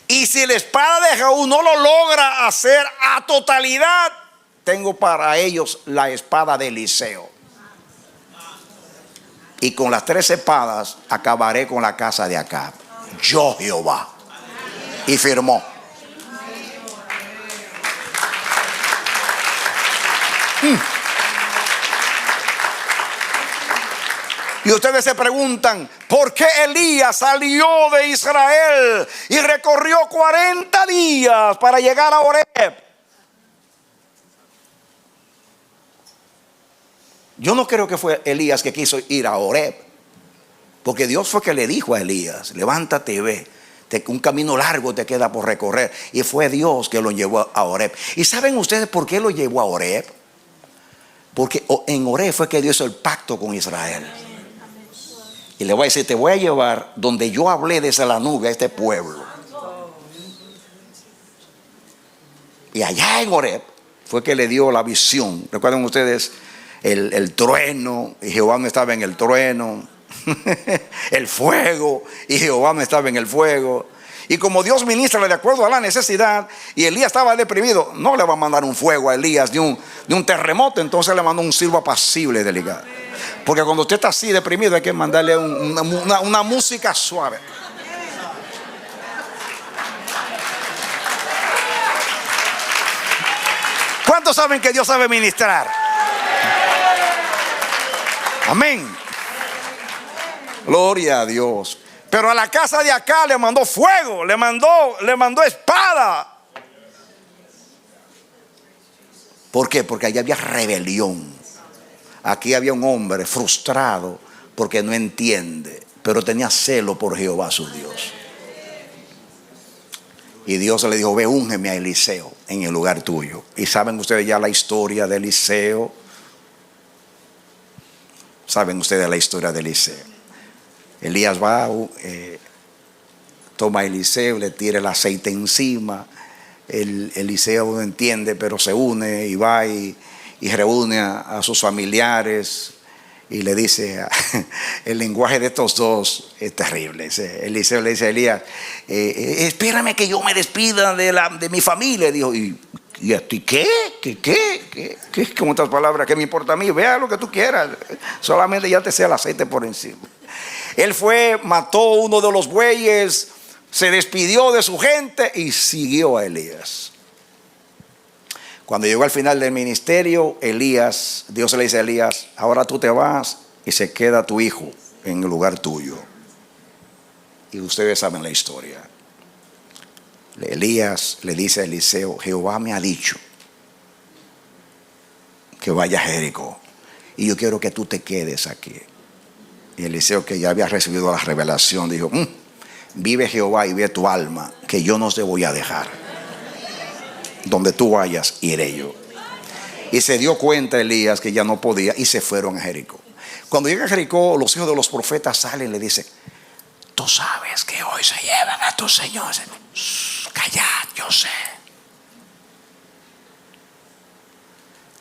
Y si la espada de Jehú no lo logra hacer a totalidad, tengo para ellos la espada de Eliseo. Y con las 3 espadas acabaré con la casa de Acab. Yo, Jehová. Y firmó. Y ustedes se preguntan, ¿por qué Elías salió de Israel y recorrió 40 días para llegar a Horeb? Yo no creo que fue Elías que quiso ir a Horeb, porque Dios fue que le dijo a Elías, levántate y ve, un camino largo te queda por recorrer. Y fue Dios que lo llevó a Horeb. ¿Y saben ustedes por qué lo llevó a Horeb? Porque en Oreb fue que Dios hizo el pacto con Israel. Y le voy a decir, te voy a llevar donde yo hablé desde la nube a este pueblo. Y allá en Oreb fue que le dio la visión. ¿Recuerdan ustedes el trueno? Y Jehová no estaba en el trueno. El fuego, y Jehová no estaba en el fuego. Y como Dios ministra de acuerdo a la necesidad, y Elías estaba deprimido, no le va a mandar un fuego a Elías de un terremoto. Entonces le mandó un silbo apacible de ligar. Porque cuando usted está así deprimido hay que mandarle una música suave. ¿Cuántos saben que Dios sabe ministrar? Amén. Gloria a Dios. Pero a la casa de acá le mandó fuego, le mandó espada. ¿Por qué? Porque allá había rebelión. Aquí había un hombre frustrado porque no entiende, pero tenía celo por Jehová su Dios. Y Dios le dijo, ve, úngeme a Eliseo en el lugar tuyo. Y saben ustedes ya la historia de Eliseo. Saben ustedes la historia de Eliseo. Elías va, toma a Eliseo, le tira el aceite encima. Eliseo no entiende, pero se une y va y reúne a sus familiares. Y le dice, el lenguaje de estos dos es terrible. Eliseo le dice a Elías, espérame que yo me despida de mi familia. Dijo, ¿y a ti qué? ¿Qué? Con otras palabras, ¿qué me importa a mí? Vea lo que tú quieras. Solamente ya te sea el aceite por encima. Él fue, mató uno de los bueyes, se despidió de su gente y siguió a Elías. Cuando llegó al final del ministerio, Dios le dice a Elías, ahora tú te vas y se queda tu hijo en el lugar tuyo. Y ustedes saben la historia. Elías le dice a Eliseo, Jehová me ha dicho que vaya a Jericó y yo quiero que tú te quedes aquí. Y Eliseo, que ya había recibido la revelación, dijo, vive Jehová y ve tu alma, que yo no te voy a dejar. Donde tú vayas, iré yo. Y se dio cuenta Elías que ya no podía y se fueron a Jericó. Cuando llega a Jericó, los hijos de los profetas salen y le dicen, tú sabes que hoy se llevan a tu señor. Callad, yo sé.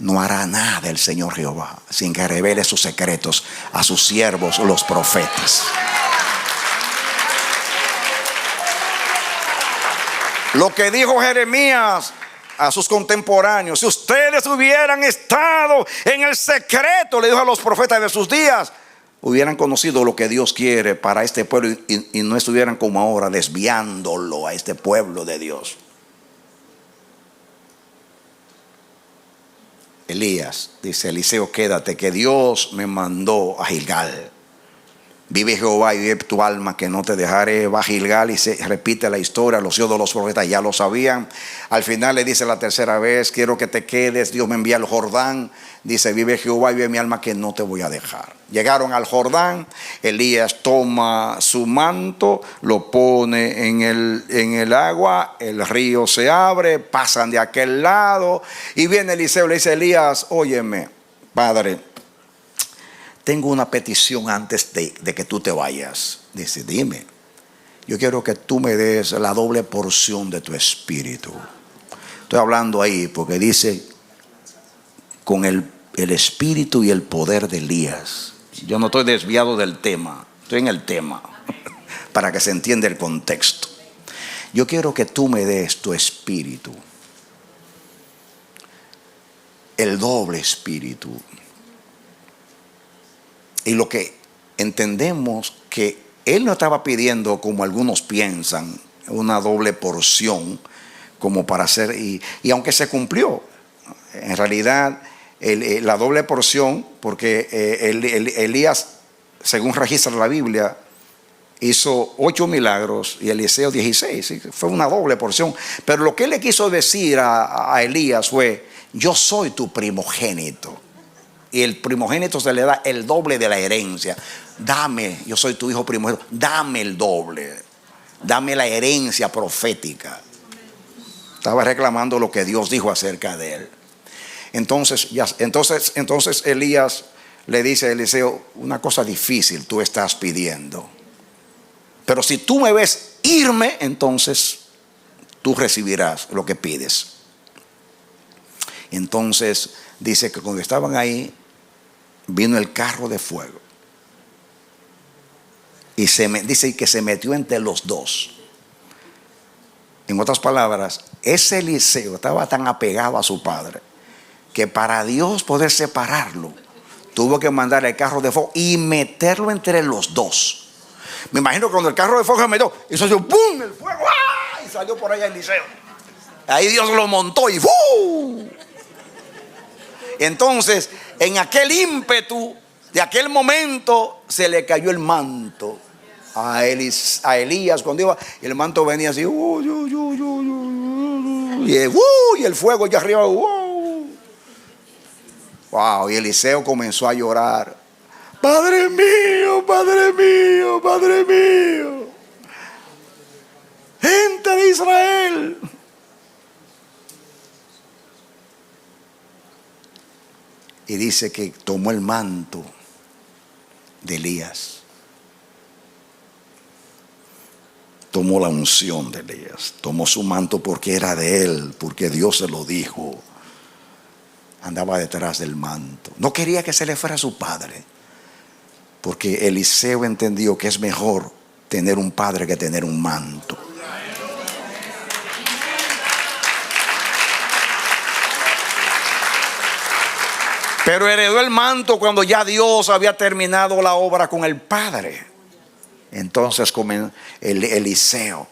No hará nada el Señor Jehová sin que revele sus secretos a sus siervos, los profetas. Lo que dijo Jeremías a sus contemporáneos, si ustedes hubieran estado en el secreto, le dijo a los profetas de sus días, hubieran conocido lo que Dios quiere para este pueblo y no estuvieran como ahora desviándolo a este pueblo de Dios. Elías dice, Eliseo, quédate, que Dios me mandó a Gilgal. Vive Jehová y vive tu alma, que no te dejaré. Va a Gilgal y se repite la historia. Los hijos de los profetas ya lo sabían. Al final le dice la tercera vez, quiero que te quedes, Dios me envía al Jordán. Dice, vive Jehová y vive mi alma, que no te voy a dejar. Llegaron al Jordán. Elías toma su manto, lo pone en el agua, el río se abre, pasan de aquel lado y viene Eliseo, le dice, Elías, óyeme, padre, tengo una petición antes de que tú te vayas. Dice, dime. Yo quiero que tú me des la doble porción de tu espíritu. Estoy hablando ahí porque dice, con el espíritu y el poder de Elías. Yo no estoy desviado del tema, estoy en el tema para que se entienda el contexto. Yo quiero que tú me des tu espíritu, el doble espíritu. Y lo que entendemos, que él no estaba pidiendo, como algunos piensan, una doble porción como para hacer, y aunque se cumplió en realidad la doble porción, porque Elías, según registra la Biblia, hizo 8 milagros y Eliseo 16, ¿sí? Fue una doble porción. Pero lo que él le quiso decir a Elías fue, yo soy tu primogénito. Y el primogénito se le da el doble de la herencia. Dame, yo soy tu hijo primogénito, dame el doble. Dame la herencia profética. Estaba reclamando lo que Dios dijo acerca de él. Entonces Elías le dice a Eliseo: una cosa difícil tú estás pidiendo, pero si tú me ves irme, entonces tú recibirás lo que pides. Entonces dice que cuando estaban ahí, vino el carro de fuego y dice que se metió entre los dos. En otras palabras, ese Eliseo estaba tan apegado a su padre que para Dios poder separarlo, tuvo que mandar el carro de fuego y meterlo entre los dos. Me imagino que cuando el carro de fuego se metió, hizo así, ¡pum!, el fuego, ¡ah!, y salió por allá Eliseo. Ahí Dios lo montó y ¡fu! Entonces, en aquel ímpetu de aquel momento, se le cayó el manto a Elías cuando iba. El manto venía así, y el fuego allá arriba. Wow, y Eliseo comenzó a llorar: Padre mío, Padre mío, Padre mío, gente de Israel. Y dice que tomó el manto de Elías, tomó la unción de Elías, tomó su manto porque era de él, porque Dios se lo dijo. Andaba detrás del manto, no quería que se le fuera a su padre, porque Eliseo entendió que es mejor tener un padre que tener un manto. Pero heredó el manto cuando ya Dios había terminado la obra con el padre. Entonces Eliseo,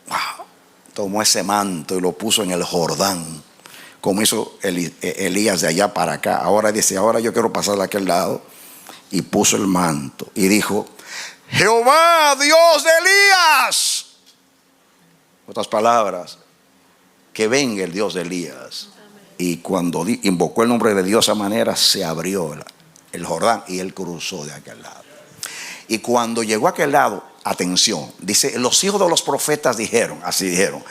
wow, tomó ese manto y lo puso en el Jordán, como hizo Elías de allá para acá. Ahora dice: ahora yo quiero pasar de aquel lado. Y puso el manto y dijo: Jehová, Dios de Elías. Otras palabras, que venga el Dios de Elías. Y cuando invocó el nombre de Dios de esa manera, se abrió el Jordán y él cruzó de aquel lado. Y cuando llegó a aquel lado, atención, dice: los hijos de los profetas dijeron, así dijeron: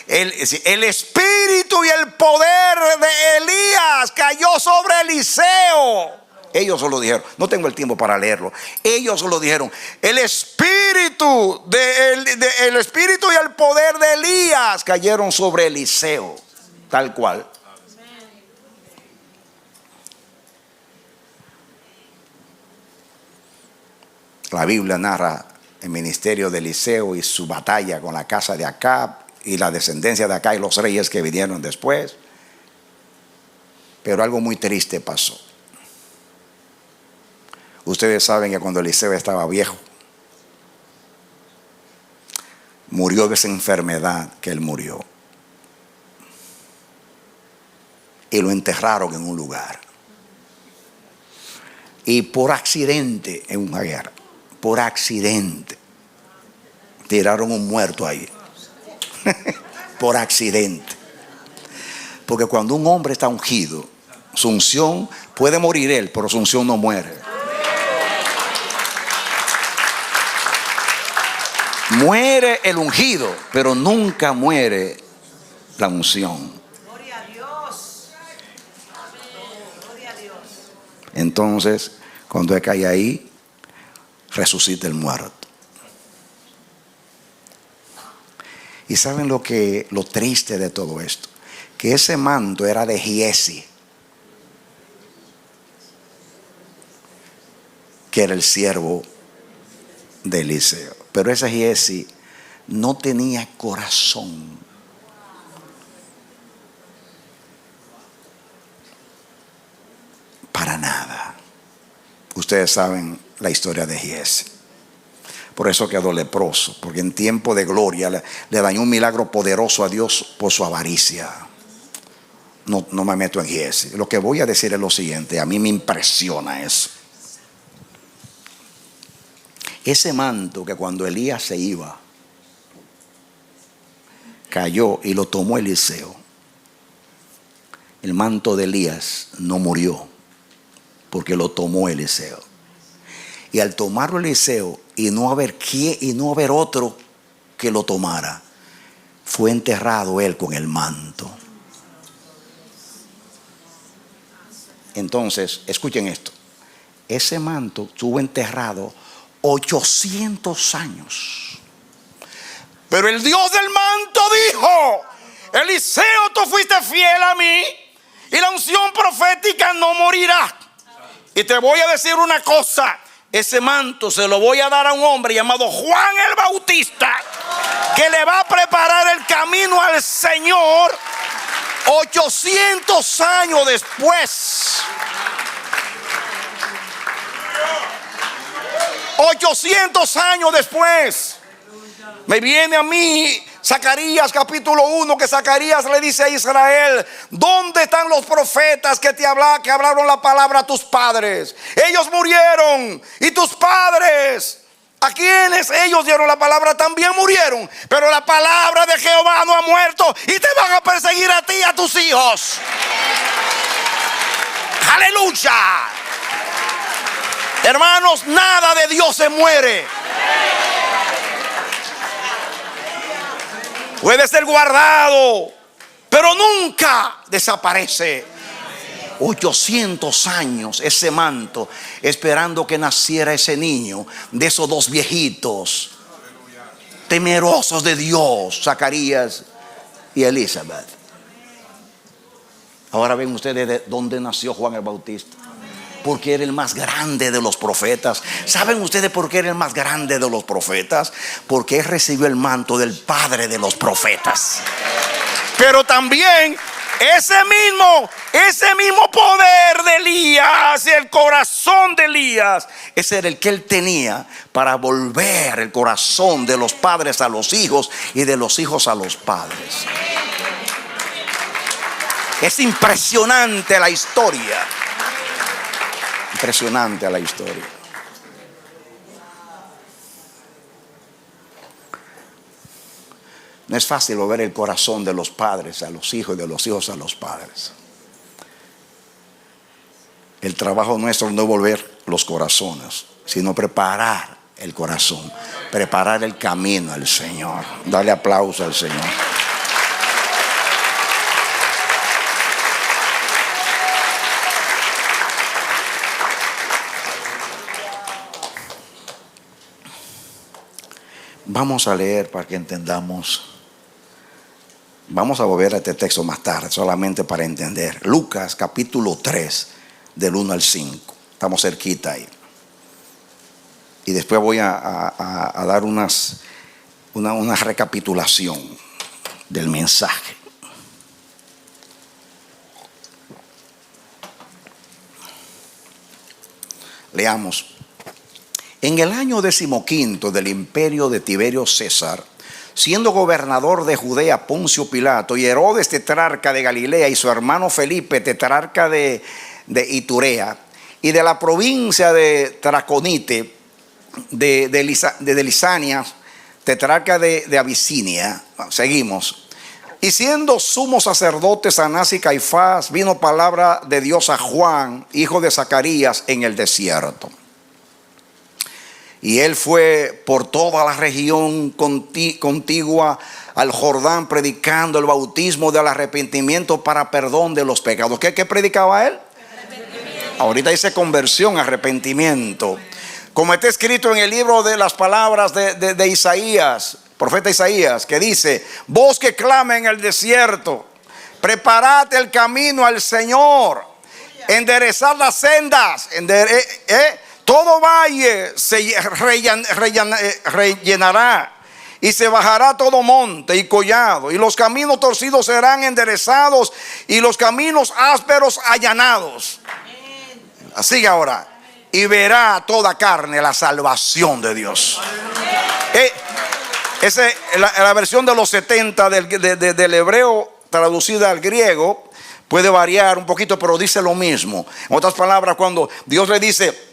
el espíritu y el poder de Elías cayó sobre Eliseo. Ellos solo dijeron, no tengo el tiempo para leerlo. Ellos solo dijeron: el espíritu y el poder de Elías cayeron sobre Eliseo, tal cual. La Biblia narra el ministerio de Eliseo y su batalla con la casa de Acab y la descendencia de Acab y los reyes que vinieron después. Pero algo muy triste pasó. Ustedes saben que cuando Eliseo estaba viejo, murió de esa enfermedad que él murió. Y lo enterraron en un lugar. Y por accidente, en una guerra, por accidente, tiraron un muerto ahí. Por accidente. Porque cuando un hombre está ungido, su unción, puede morir él, pero su unción no muere. Muere el ungido, pero nunca muere la unción. Gloria a Dios. Gloria a Dios. Entonces, cuando él cae ahí, resucita el muerto. Y saben lo triste de todo esto, que ese manto era de Giesi, que era el siervo de Eliseo. Pero ese Giesi no tenía corazón. Para nada. Ustedes saben la historia de Giesi. Por eso quedó leproso, porque en tiempo de gloria le dañó un milagro poderoso a Dios por su avaricia. No me meto en Giesi. Lo que voy a decir es lo siguiente: a mí me impresiona eso. Ese manto que cuando Elías se iba, cayó y lo tomó Eliseo. El manto de Elías no murió, porque lo tomó Eliseo. Y al tomarlo Eliseo y no haber otro que lo tomara, fue enterrado él con el manto. Entonces, escuchen esto. Ese manto estuvo enterrado 800 años. Pero el Dios del manto dijo: Eliseo, tú fuiste fiel a mí y la unción profética no morirá. Y te voy a decir una cosa: ese manto se lo voy a dar a un hombre llamado Juan el Bautista, que le va a preparar el camino al Señor 800 años después. 800 años después. Me viene a mí Zacarías capítulo 1, que Zacarías le dice a Israel: ¿dónde están los profetas que hablaron la palabra a tus padres? Ellos murieron, y tus padres, a quienes ellos dieron la palabra, también murieron. Pero la palabra de Jehová no ha muerto, y te van a perseguir a ti y a tus hijos. Aleluya. Hermanos, nada de Dios se muere. Puede ser guardado, pero nunca desaparece. 800 años ese manto, esperando que naciera ese niño, de esos dos viejitos temerosos de Dios, Zacarías y Elizabeth. Ahora ven ustedes de dónde nació Juan el Bautista. Porque era el más grande de los profetas. ¿Saben ustedes por qué era el más grande de los profetas? Porque él recibió el manto del padre de los profetas. Pero también ese mismo poder de Elías, el corazón de Elías, ese era el que él tenía para volver el corazón de los padres a los hijos y de los hijos a los padres. Es impresionante la historia. Impresionante la historia. No es fácil volver el corazón de los padres a los hijos y de los hijos a los padres. El trabajo nuestro no es volver los corazones, sino preparar el corazón, preparar el camino al Señor. Dale aplauso al Señor. Vamos a leer para que entendamos. Vamos a volver a este texto más tarde, solamente para entender. Lucas capítulo 3, del 1 al 5. Estamos cerquita ahí. Y después voy a dar una recapitulación del mensaje. Leamos. En el año 15 del imperio de Tiberio César, siendo gobernador de Judea Poncio Pilato, y Herodes tetrarca de Galilea, y su hermano Felipe tetrarca de Iturea, y de la provincia de Traconite, de Lisania, tetrarca de Abisinia. Seguimos. Y siendo sumos sacerdotes Anás y Caifás, vino palabra de Dios a Juan, hijo de Zacarías, en el desierto. Y él fue por toda la región contigua al Jordán, predicando el bautismo del arrepentimiento para perdón de los pecados. ¿Qué predicaba él? Ahorita dice conversión, arrepentimiento. Como está escrito en el libro de las palabras de Isaías, profeta Isaías, que dice: voz que clama en el desierto, preparad el camino al Señor, enderezad las sendas, todo valle se rellenará, y se bajará todo monte y collado, y los caminos torcidos serán enderezados, y los caminos ásperos allanados. Así ahora, y verá toda carne la salvación de Dios. Esa es la versión de los 70 del hebreo traducida al griego. Puede variar un poquito, pero dice lo mismo. En otras palabras, cuando Dios le dice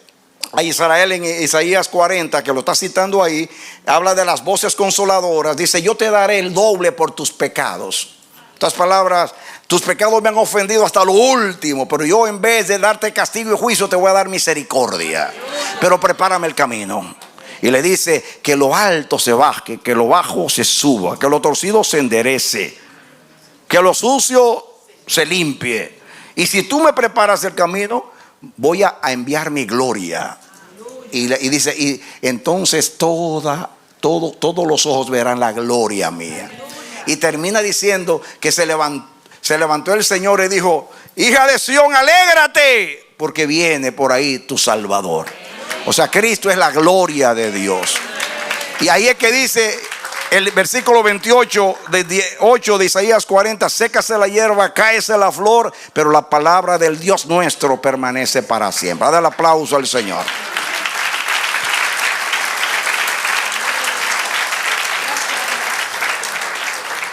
a Israel en Isaías 40, que lo está citando ahí, habla de las voces consoladoras. Dice: yo te daré el doble por tus pecados. En otras palabras, tus pecados me han ofendido hasta lo último, pero yo, en vez de darte castigo y juicio, te voy a dar misericordia. Pero prepárame el camino. Y le dice que lo alto se baje, que lo bajo se suba, que lo torcido se enderece, que lo sucio se limpie, Y si tú me preparas el camino, voy a enviar mi gloria. Y dice, y entonces todos los ojos verán la gloria mía. Y termina diciendo que se levantó el Señor y dijo: hija de Sión, alégrate, porque viene por ahí tu Salvador. O sea, Cristo es la gloria de Dios. Y ahí es que dice el versículo 28 de Isaías 40: sécase la hierba, cáese la flor, pero la palabra del Dios nuestro permanece para siempre. Dale el aplauso al Señor.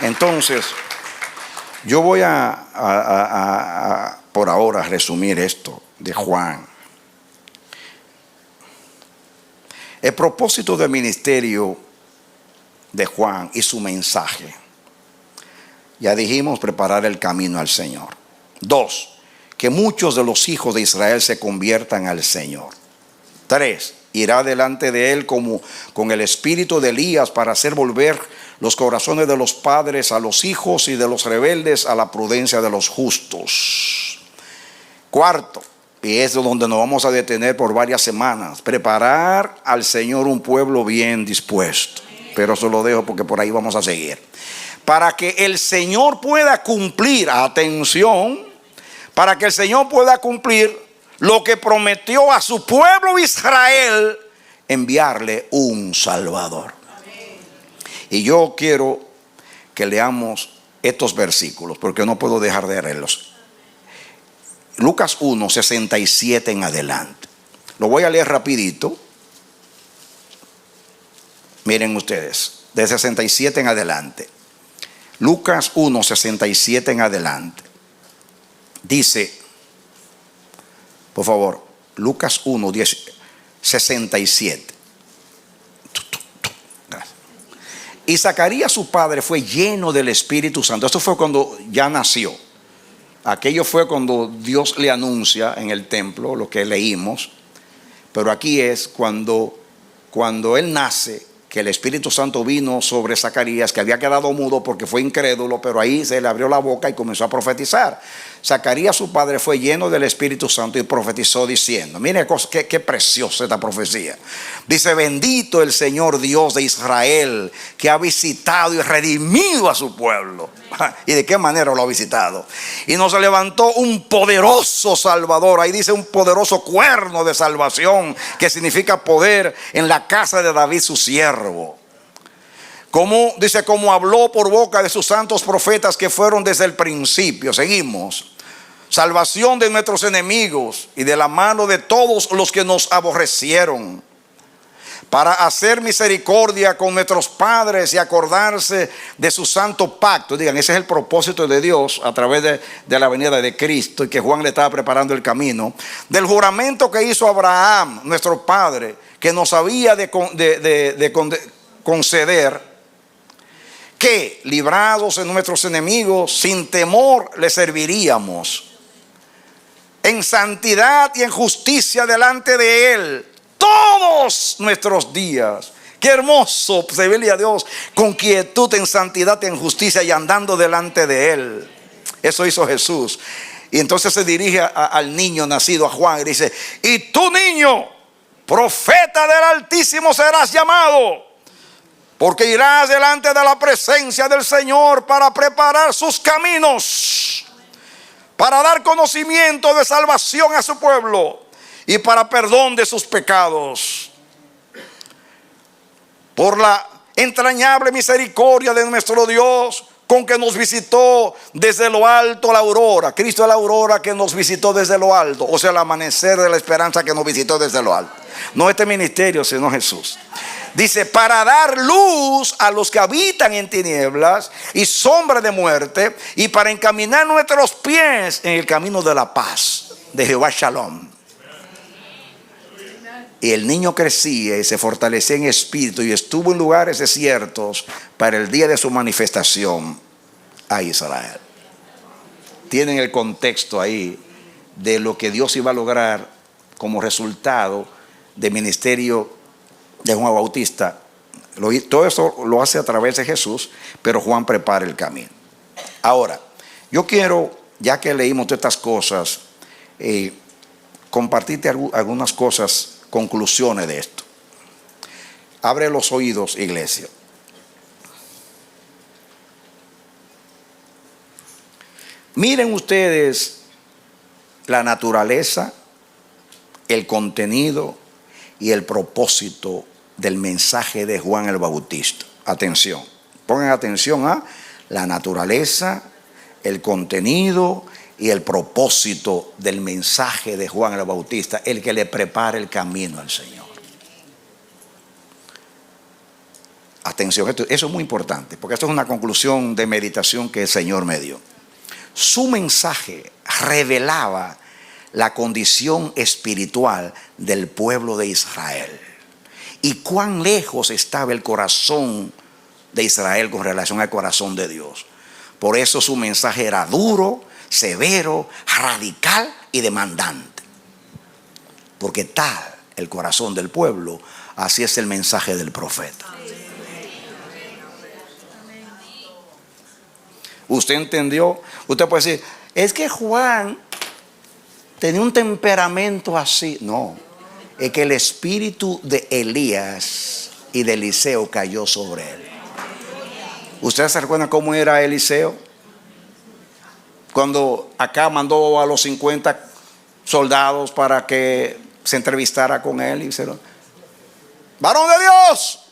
Entonces, yo voy a por ahora resumir esto de Juan. El propósito del ministerio de Juan y su mensaje, ya dijimos, preparar el camino al Señor. 2, que muchos de los hijos de Israel se conviertan al Señor. 3, irá delante de él como con el espíritu de Elías para hacer volver los corazones de los padres a los hijos y de los rebeldes a la prudencia de los justos. 4, y es donde nos vamos a detener por varias semanas: preparar al Señor un pueblo bien dispuesto. Pero eso lo dejo porque por ahí vamos a seguir. Para que el Señor pueda cumplir, atención, para que el Señor pueda cumplir lo que prometió a su pueblo Israel, enviarle un Salvador. Y yo quiero que leamos estos versículos, porque no puedo dejar de leerlos. Lucas 1, 67 en adelante. Lo voy a leer rapidito. Miren ustedes, de 67 en adelante. Lucas 1, 67 en adelante. Dice, por favor, Lucas 1, 67. Y Zacarías su padre fue lleno del Espíritu Santo. Esto fue cuando ya nació. Aquello fue cuando Dios le anuncia en el templo, lo que leímos. Pero aquí es cuando él nace, que el Espíritu Santo vino sobre Zacarías, que había quedado mudo porque fue incrédulo, pero ahí se le abrió la boca y comenzó a profetizar. Zacarías su padre fue lleno del Espíritu Santo y profetizó diciendo, mire qué preciosa esta profecía. Dice: bendito el Señor Dios de Israel, que ha visitado y redimido a su pueblo. ¿Y de qué manera lo ha visitado? Y nos levantó un poderoso Salvador. Ahí dice un poderoso cuerno de salvación, que significa poder, en la casa de David su siervo. Como habló por boca de sus santos profetas que fueron desde el principio. Seguimos. Salvación de nuestros enemigos y de la mano de todos los que nos aborrecieron, para hacer misericordia con nuestros padres y acordarse de su santo pacto. Digan, ese es el propósito de Dios a través de la venida de Cristo, y que Juan le estaba preparando el camino. Del juramento que hizo Abraham, nuestro padre, que nos había de conceder, que librados de nuestros enemigos, sin temor le serviríamos, en santidad y en justicia delante de él todos nuestros días. Qué hermoso servirle a Dios con quietud, en santidad y en justicia, y andando delante de él. Eso hizo Jesús. Y entonces se dirige al niño nacido, a Juan, y dice: y tú, niño, profeta del Altísimo serás llamado, porque irás delante de la presencia del Señor para preparar sus caminos, para dar conocimiento de salvación a su pueblo y para perdón de sus pecados, por la entrañable misericordia de nuestro Dios, con que nos visitó desde lo alto la aurora. Cristo es la aurora que nos visitó desde lo alto, o sea, el amanecer de la esperanza que nos visitó desde lo alto. No este ministerio, sino Jesús. Dice: para dar luz a los que habitan en tinieblas y sombra de muerte, y para encaminar nuestros pies en el camino de la paz, de Jehová Shalom. Y el niño crecía y se fortalecía en espíritu, y estuvo en lugares desiertos para el día de su manifestación a Israel. Tienen el contexto ahí de lo que Dios iba a lograr como resultado del ministerio de Juan Bautista. Todo eso lo hace a través de Jesús, pero Juan prepara el camino. Ahora, yo quiero ya que leímos todas estas cosas, compartirte algunas cosas, conclusiones de esto. Abre los oídos, iglesia. Miren ustedes la naturaleza, el contenido y el propósito del mensaje de Juan el Bautista. Atención, pongan atención a la naturaleza, el contenido y el propósito del mensaje de Juan el Bautista, el que le prepara el camino al Señor. Atención, eso es muy importante, porque esto es una conclusión de meditación que el Señor me dio. Su mensaje revelaba la condición espiritual del pueblo de Israel y cuán lejos estaba el corazón de Israel con relación al corazón de Dios. Por eso su mensaje era duro, severo, radical y demandante. Porque tal el corazón del pueblo, así es el mensaje del profeta. ¿Usted entendió? Usted puede decir, es que Juan tenía un temperamento así. No, es que el espíritu de Elías y de Eliseo cayó sobre él. ¿Ustedes se recuerdan cómo era Eliseo? Cuando acá mandó a los 50 soldados para que se entrevistara con él y dijeron, varón de Dios,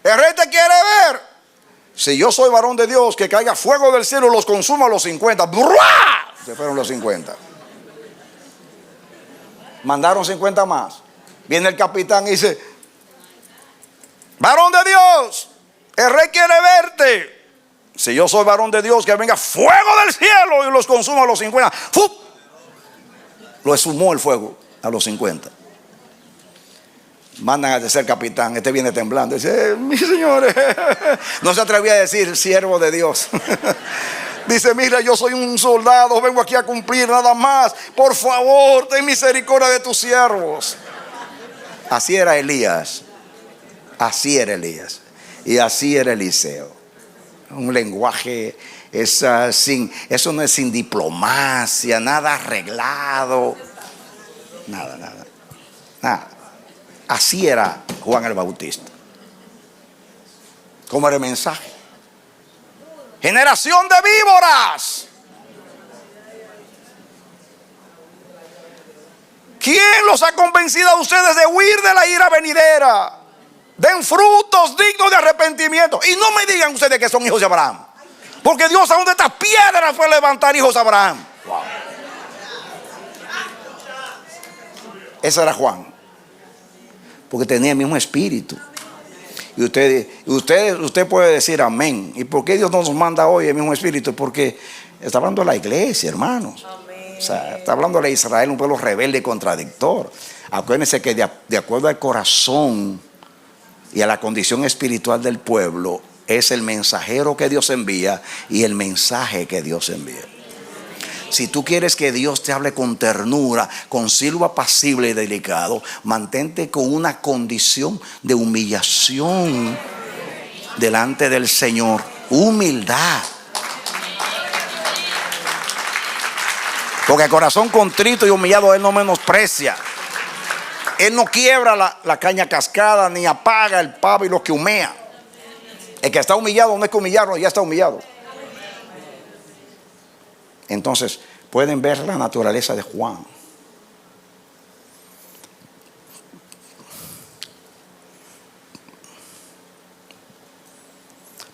el rey te quiere ver. Si yo soy varón de Dios, que caiga fuego del cielo y los consuma a los 50. ¡Bruah! Se fueron los 50. Mandaron 50 más. Viene el capitán y dice, varón de Dios, el rey quiere verte. Si yo soy varón de Dios, que venga fuego del cielo y los consuma a los 50. ¡Fup! Lo esfumó el fuego a los 50. Mandan al tercer capitán, este viene temblando, dice, mis señores, no se atrevía a decir siervo de Dios. Dice, mira, yo soy un soldado, vengo aquí a cumplir nada más. Por favor, ten misericordia de tus siervos. Así era Elías. Así era Elías. Y así era Eliseo. Un lenguaje, eso no es sin diplomacia, nada arreglado. Nada. Así era Juan el Bautista. ¿Cómo era el mensaje? Generación de víboras. ¿Quién los ha convencido a ustedes de huir de la ira venidera? Den frutos dignos de arrepentimiento. Y no me digan ustedes que son hijos de Abraham, porque Dios aún de estas piedras fue a levantar hijos de Abraham. Wow. Ese era Juan, porque tenía el mismo espíritu. Y usted puede decir amén. ¿Y por qué Dios nos manda hoy el mismo espíritu? Porque está hablando de la iglesia, hermanos. O sea, está hablando de Israel, un pueblo rebelde y contradictor. Acuérdense que de acuerdo al corazón y a la condición espiritual del pueblo, es el mensajero que Dios envía y el mensaje que Dios envía. Si tú quieres que Dios te hable con ternura, con silbo apacible y delicado, mantente con una condición de humillación delante del Señor. Humildad. Porque el corazón contrito y humillado Él no menosprecia. Él no quiebra la caña cascada ni apaga el pavo y lo que humea. El que está humillado no es que humillarlo, ya está humillado. Entonces pueden ver la naturaleza de Juan.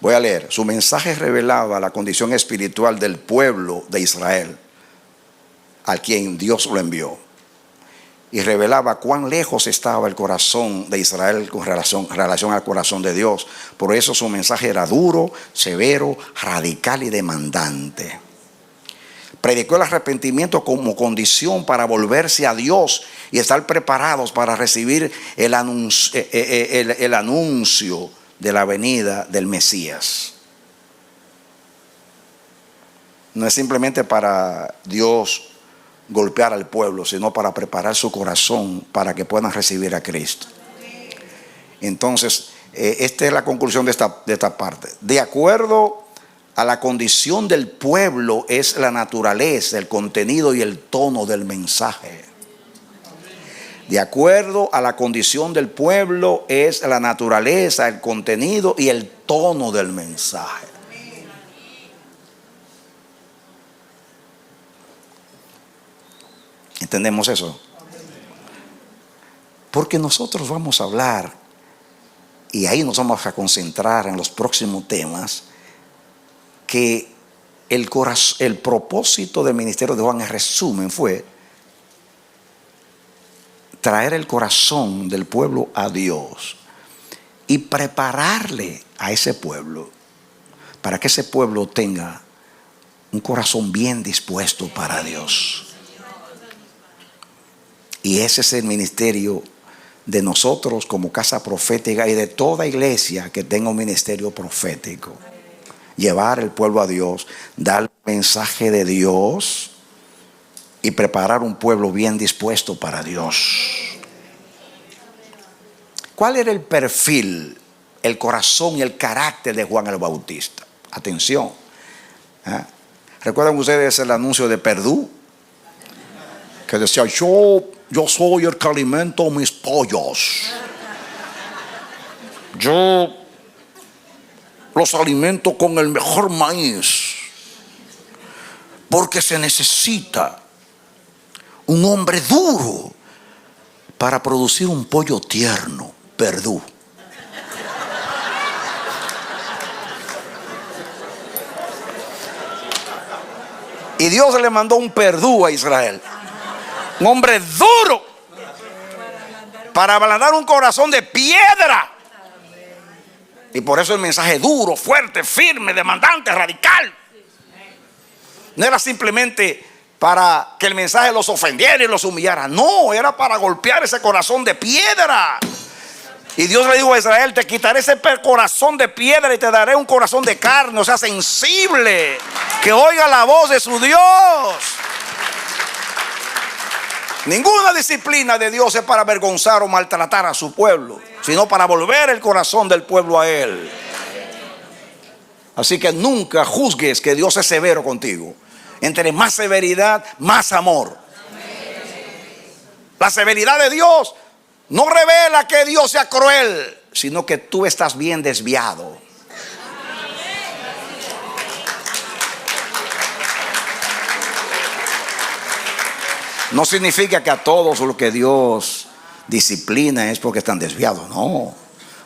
Voy a leer. Su mensaje revelaba la condición espiritual del pueblo de Israel, a quien Dios lo envió, y revelaba cuán lejos estaba el corazón de Israel con relación al corazón de Dios. Por eso su mensaje era duro, severo, radical y demandante. Predicó el arrepentimiento como condición para volverse a Dios y estar preparados para recibir el anuncio de la venida del Mesías. No es simplemente para Dios golpear al pueblo, sino para preparar su corazón para que puedan recibir a Cristo. Entonces, esta es la conclusión de esta parte. De acuerdo a la condición del pueblo es la naturaleza, el contenido y el tono del mensaje. De acuerdo a la condición del pueblo es la naturaleza, el contenido y el tono del mensaje. ¿Entendemos eso? Porque nosotros vamos a hablar, y ahí nos vamos a concentrar en los próximos temas, que el propósito del ministerio de Juan en resumen fue traer el corazón del pueblo a Dios y prepararle a ese pueblo para que ese pueblo tenga un corazón bien dispuesto para Dios. Y ese es el ministerio de nosotros como casa profética y de toda iglesia que tenga un ministerio profético. Llevar el pueblo a Dios, dar el mensaje de Dios y preparar un pueblo bien dispuesto para Dios. ¿Cuál era el perfil, el corazón y el carácter de Juan el Bautista? Atención. ¿Recuerdan ustedes el anuncio de Perdú? Que decía, yo soy el que alimento mis pollos. Yo los alimento con el mejor maíz. Porque se necesita un hombre duro para producir un pollo tierno. Perdú. Y Dios le mandó un Perdú a Israel. Un hombre duro para ablandar un corazón de piedra. Y por eso el mensaje duro, fuerte, firme, demandante, radical. No era simplemente para que el mensaje los ofendiera y los humillara. No, era para golpear ese corazón de piedra. Y Dios le dijo a Israel, te quitaré ese corazón de piedra y te daré un corazón de carne, o sea, sensible, que oiga la voz de su Dios. Ninguna disciplina de Dios es para avergonzar o maltratar a su pueblo, sino para volver el corazón del pueblo a Él. Así que nunca juzgues que Dios es severo contigo. Entre más severidad, más amor. La severidad de Dios no revela que Dios sea cruel, sino que tú estás bien desviado. No significa que a todos lo que Dios disciplina es porque están desviados, no.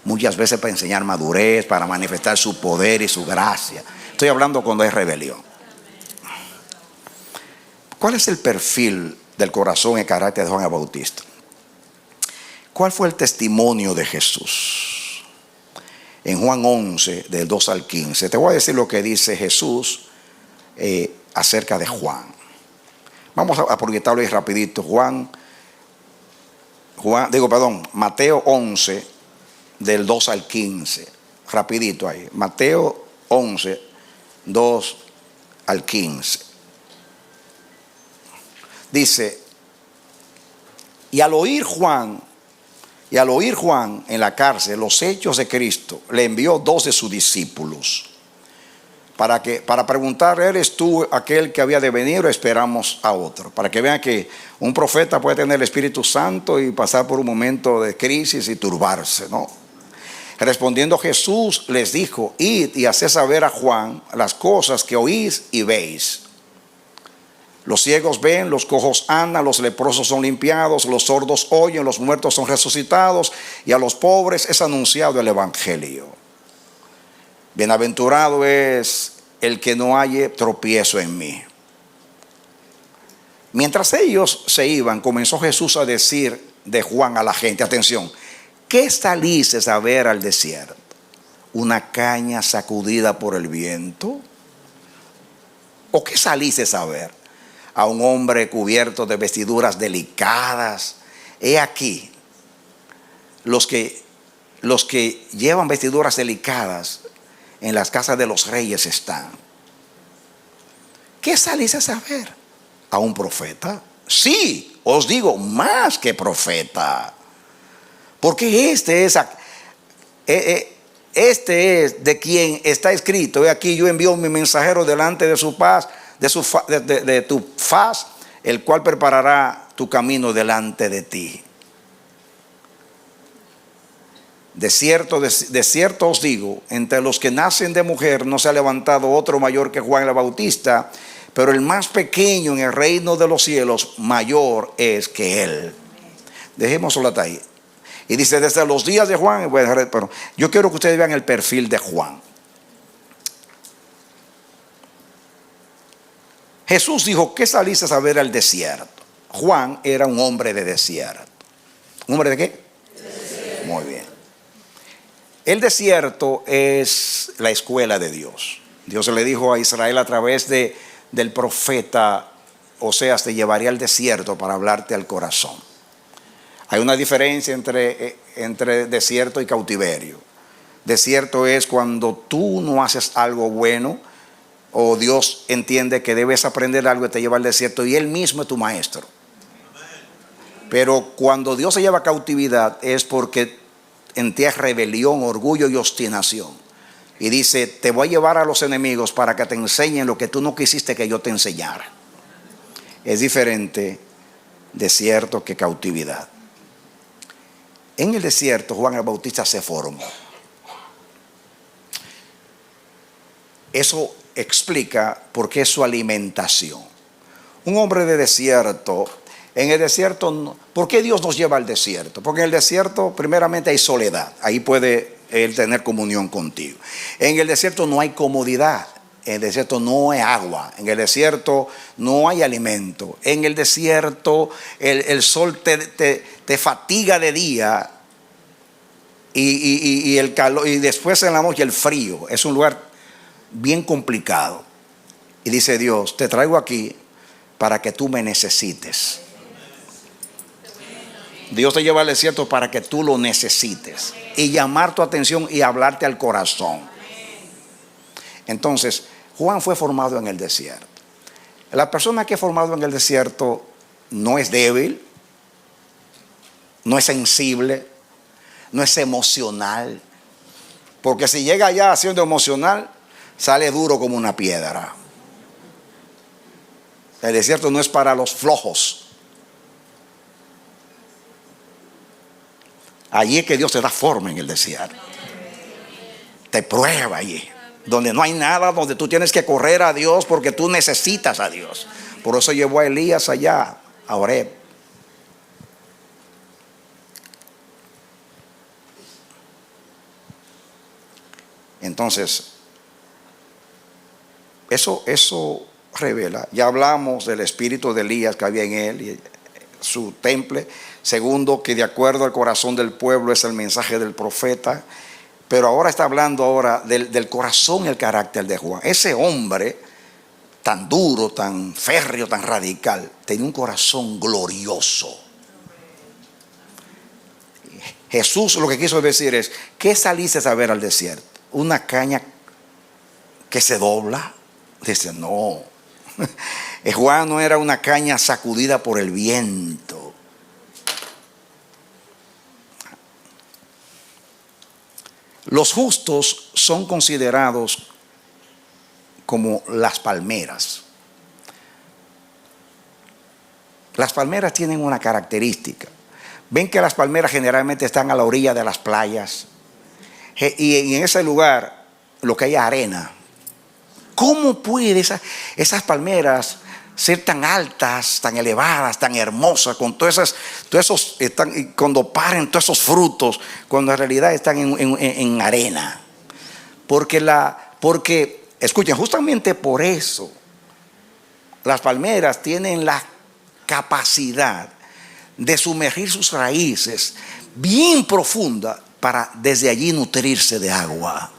Muchas veces para enseñar madurez, para manifestar su poder y su gracia. Estoy hablando cuando hay rebelión. ¿Cuál es el perfil del corazón y carácter de Juan el Bautista? ¿Cuál fue el testimonio de Jesús? En Juan 11, del 2 al 15, te voy a decir lo que dice Jesús acerca de Juan. Vamos a proyectarlo ahí rapidito. Mateo 11, del 2 al 15. Rapidito ahí. Mateo 11, 2 al 15. Dice, y al oír Juan en la cárcel los hechos de Cristo, le envió 2 de sus discípulos para preguntar, ¿eres tú aquel que había de venir o esperamos a otro? Para que vean que un profeta puede tener el Espíritu Santo y pasar por un momento de crisis y turbarse, ¿no? Respondiendo Jesús les dijo, id y haced saber a Juan las cosas que oís y veis. Los ciegos ven, los cojos andan, los leprosos son limpiados, los sordos oyen, los muertos son resucitados, y a los pobres es anunciado el evangelio. Bienaventurado es el que no halle tropiezo en mí. Mientras ellos se iban, comenzó Jesús a decir de Juan a la gente, atención, ¿qué salisteis a ver al desierto? ¿Una caña sacudida por el viento? ¿O qué salisteis a ver? A un hombre cubierto de vestiduras delicadas. He aquí, los que llevan vestiduras delicadas en las casas de los reyes están. ¿Qué salís a saber? ¿A un profeta? Sí, os digo, más que profeta. Porque este es Este es de quien está escrito: he aquí, yo envío mi mensajero delante de su paz, de tu faz, el cual preparará tu camino delante de ti. De cierto os digo, entre los que nacen de mujer no se ha levantado otro mayor que Juan el Bautista, pero el más pequeño en el reino de los cielos mayor es que él. Dejémoslo hasta ahí. Y dice: desde los días de Juan, pero yo quiero que ustedes vean el perfil de Juan. Jesús dijo: ¿qué saliste a ver al desierto? Juan era un hombre de desierto. ¿Un hombre de qué? Desierto. Muy bien. El desierto es la escuela de Dios. Dios le dijo a Israel a través del profeta Oseas: te llevaré al desierto para hablarte al corazón. Hay una diferencia entre desierto y cautiverio. Desierto es cuando tú no haces algo bueno, o Dios entiende que debes aprender algo y te lleva al desierto, y Él mismo es tu maestro. Pero cuando Dios se lleva a cautividad es porque en ti hay rebelión, orgullo y obstinación. Y dice: te voy a llevar a los enemigos para que te enseñen lo que tú no quisiste que yo te enseñara. Es diferente desierto que cautividad. En el desierto Juan el Bautista se formó. Eso explica por qué su alimentación. Un hombre de desierto, en el desierto, ¿por qué Dios nos lleva al desierto? Porque en el desierto primeramente hay soledad. Ahí puede Él tener comunión contigo. En el desierto no hay comodidad. En el desierto no hay agua. En el desierto no hay alimento. En el desierto el sol te fatiga de día, y el calor, y después en la noche el frío. Es un lugar bien complicado. Y dice Dios: te traigo aquí para que tú me necesites. Dios te lleva al desierto para que tú lo necesites y llamar tu atención y hablarte al corazón. Entonces, Juan fue formado en el desierto. La persona que es formado en el desierto no es débil, no es sensible, no es emocional. Porque si llega allá siendo emocional, sale duro como una piedra. El desierto no es para los flojos. Allí es que Dios te da forma, en el desierto. Te prueba allí. Donde no hay nada, donde tú tienes que correr a Dios porque tú necesitas a Dios. Por eso llevó a Elías allá, a Horeb. Entonces, eso revela. Ya hablamos del espíritu de Elías que había en él y su temple. Segundo, que de acuerdo al corazón del pueblo es el mensaje del profeta. Pero ahora está hablando del corazón y el carácter de Juan. Ese hombre tan duro, tan férreo, tan radical, tenía un corazón glorioso. Jesús lo que quiso decir es: ¿qué saliste a ver al desierto? ¿Una caña que se dobla? Dice: no. Juan no era una caña sacudida por el viento. Los justos son considerados como las palmeras. Las palmeras tienen una característica. Ven que las palmeras generalmente están a la orilla de las playas, y en ese lugar lo que hay es arena. ¿Cómo puede esas palmeras ser tan altas, tan elevadas, tan hermosas, con todos esos cuando paren todos esos frutos, cuando en realidad están en arena? Porque escuchen, justamente por eso las palmeras tienen la capacidad de sumergir sus raíces bien profunda para desde allí nutrirse de agua.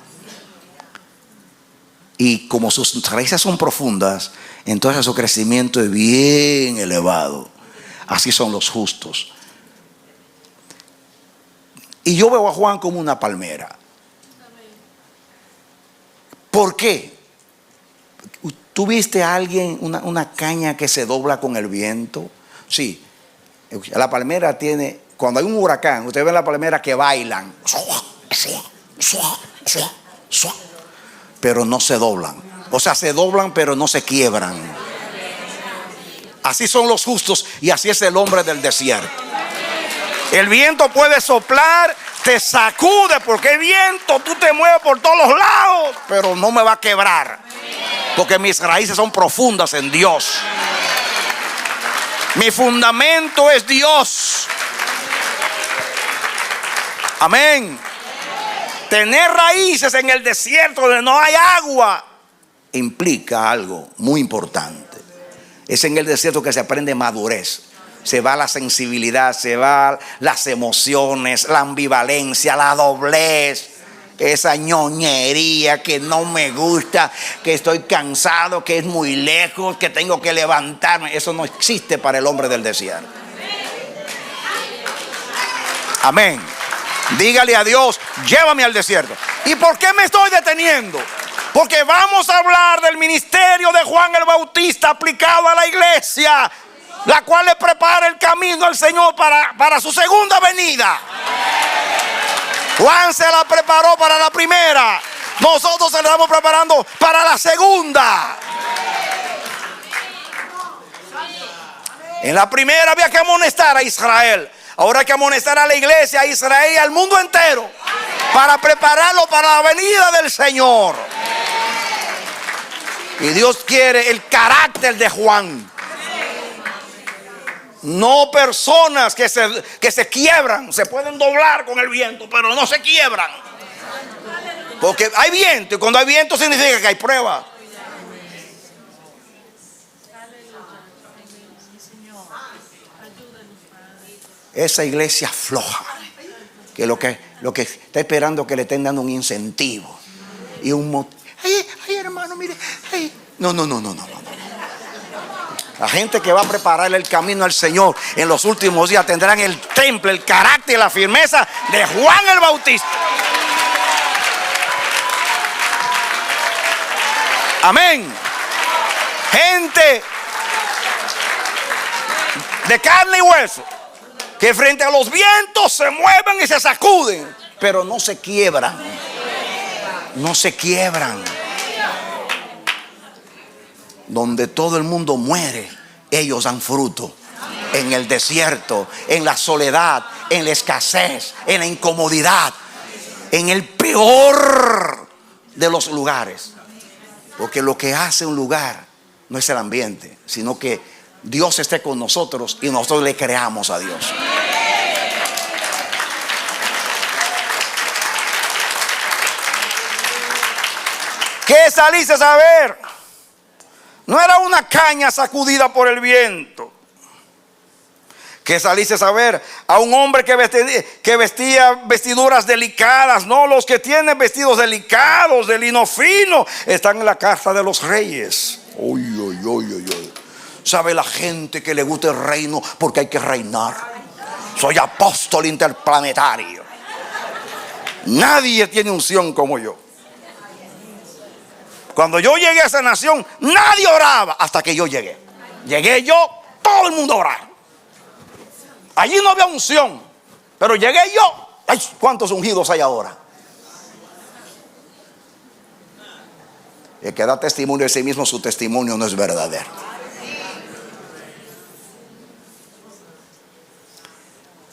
Y como sus raíces son profundas, entonces su crecimiento es bien elevado. Así son los justos. Y yo veo a Juan como una palmera. ¿Por qué? ¿Tú viste a alguien, una caña que se dobla con el viento? Sí. La palmera tiene, cuando hay un huracán, ustedes ven la palmera que bailan. Suá, suá, suá. Pero no se doblan. O sea, se doblan pero no se quiebran. Así son los justos y así es el hombre del desierto. El viento puede soplar, te sacude porque el viento, tú te mueves por todos los lados, pero no me va a quebrar porque mis raíces son profundas en Dios. Mi fundamento es Dios. Amén. Tener raíces en el desierto donde no hay agua implica algo muy importante. Es en el desierto que se aprende madurez. Se va la sensibilidad, se va las emociones, la ambivalencia, la doblez, esa ñoñería que no me gusta, que estoy cansado, que es muy lejos, que tengo que levantarme. Eso no existe para el hombre del desierto. Amén. Dígale a Dios, llévame al desierto. ¿Y por qué me estoy deteniendo? Porque vamos a hablar del ministerio de Juan el Bautista aplicado a la iglesia, la cual le prepara el camino al Señor para su segunda venida. Juan se la preparó para la primera. Nosotros se la estamos preparando para la segunda. En la primera había que amonestar a Israel. Ahora hay que amonestar a la iglesia, a Israel y al mundo entero para prepararlo para la venida del Señor. Y Dios quiere el carácter de Juan. No personas que se quiebran. Se pueden doblar con el viento, pero no se quiebran. Porque hay viento, y cuando hay viento significa que hay prueba. Esa iglesia floja, que lo que está esperando que le estén dando un incentivo y un motivo. Ay, hermano, mire. Ay. No. La gente que va a prepararle el camino al Señor en los últimos días tendrán el temple, el carácter y la firmeza de Juan el Bautista. Amén. Gente de carne y hueso que frente a los vientos se mueven y se sacuden, pero no se quiebran. No se quiebran. Donde todo el mundo muere, ellos dan fruto. En el desierto, en la soledad, en la escasez, en la incomodidad, en el peor de los lugares. Porque lo que hace un lugar no es el ambiente, sino que Dios esté con nosotros y nosotros le creamos a Dios. ¿Qué saliste a ver? No era una caña sacudida por el viento. ¿Qué saliste a ver? A un hombre que vestía vestiduras delicadas. No, los que tienen vestidos delicados, de lino fino, están en la casa de los reyes. Uy. ¿Sabe la gente que le gusta el reino? Porque hay que reinar. Soy apóstol interplanetario. Nadie tiene unción como yo. Cuando yo llegué a esa nación, nadie oraba hasta que yo llegué. Llegué yo, todo el mundo oraba. Allí no había unción, pero llegué yo. Ay, ¿cuántos ungidos hay ahora? El que da testimonio de sí mismo, su testimonio no es verdadero.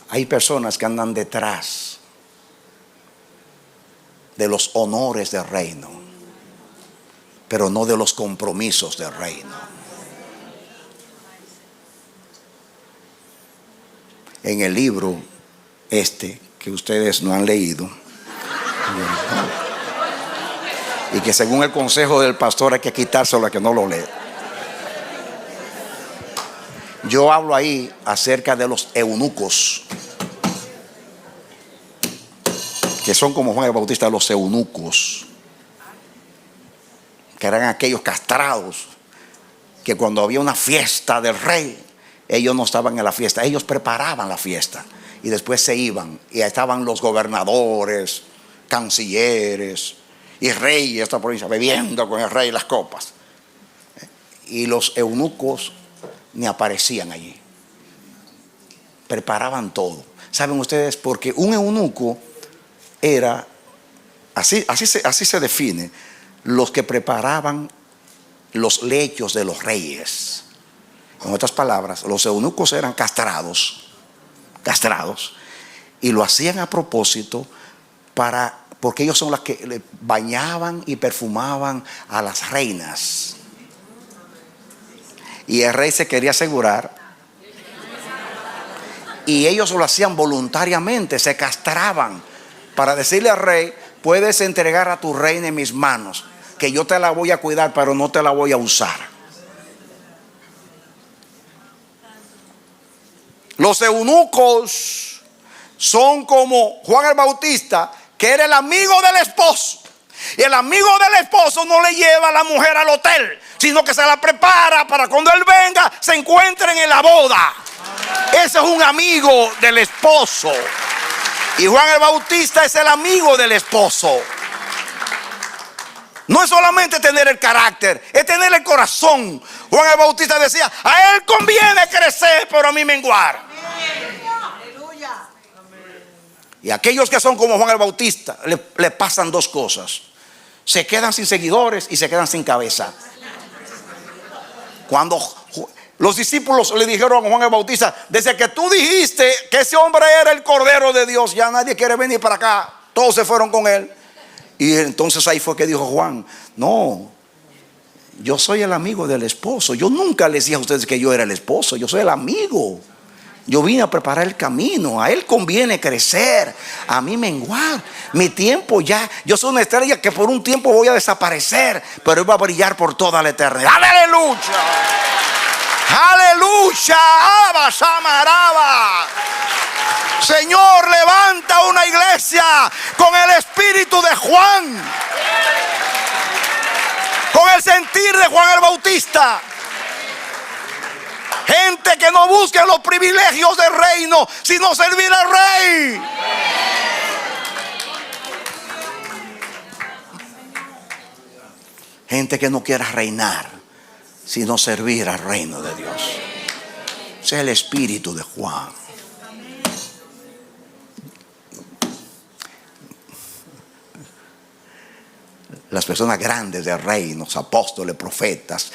Hay personas que andan detrás de los honores del reino, pero no de los compromisos del reino. En el libro que ustedes no han leído, y que según el consejo del pastor hay que quitárselo a que no lo lee, yo hablo ahí acerca de los eunucos, que son como Juan el Bautista, los eunucos, que eran aquellos castrados, que cuando había una fiesta del rey, ellos no estaban en la fiesta, ellos preparaban la fiesta y después se iban, y ahí estaban los gobernadores, cancilleres y reyes de esta provincia bebiendo con el rey las copas, y los eunucos ni aparecían allí. Preparaban todo. ¿Saben ustedes? Porque un eunuco era así se define, los que preparaban los lechos de los reyes. En otras palabras, los eunucos eran castrados, y lo hacían a propósito porque ellos son los que le bañaban y perfumaban a las reinas. Y el rey se quería asegurar, y ellos lo hacían voluntariamente, se castraban para decirle al rey: puedes entregar a tu reina en mis manos, que yo te la voy a cuidar, pero no te la voy a usar. Los eunucos son como Juan el Bautista, que era el amigo del esposo. Y el amigo del esposo no le lleva a la mujer al hotel, sino que se la prepara para cuando él venga se encuentren en la boda. Ese es un amigo del esposo. Y Juan el Bautista es el amigo del esposo. No es solamente tener el carácter, es tener el corazón. Juan el Bautista decía: a él conviene crecer, pero a mí menguar. Y aquellos que son como Juan el Bautista le pasan dos cosas: se quedan sin seguidores y se quedan sin cabeza. Cuando los discípulos le dijeron a Juan el Bautista: desde que tú dijiste que ese hombre era el Cordero de Dios, ya nadie quiere venir para acá, todos se fueron con él. Y entonces ahí fue que dijo Juan: no, yo soy el amigo del esposo. Yo nunca les dije a ustedes que yo era el esposo, yo soy el amigo. Yo vine a preparar el camino. A él conviene crecer, a mí menguar. Mi tiempo ya, yo soy una estrella que por un tiempo voy a desaparecer, pero él va a brillar por toda la eternidad. ¡Aleluya! ¡Aleluya! ¡Abba, Samaraba! Señor, levanta una iglesia con el espíritu de Juan, con el sentir de Juan el Bautista. Gente que no busque los privilegios del reino, sino servir al rey. Gente que no quiera reinar, sino servir al reino de Dios. Ese es el espíritu de Juan. Las personas grandes del reino, los apóstoles, profetas,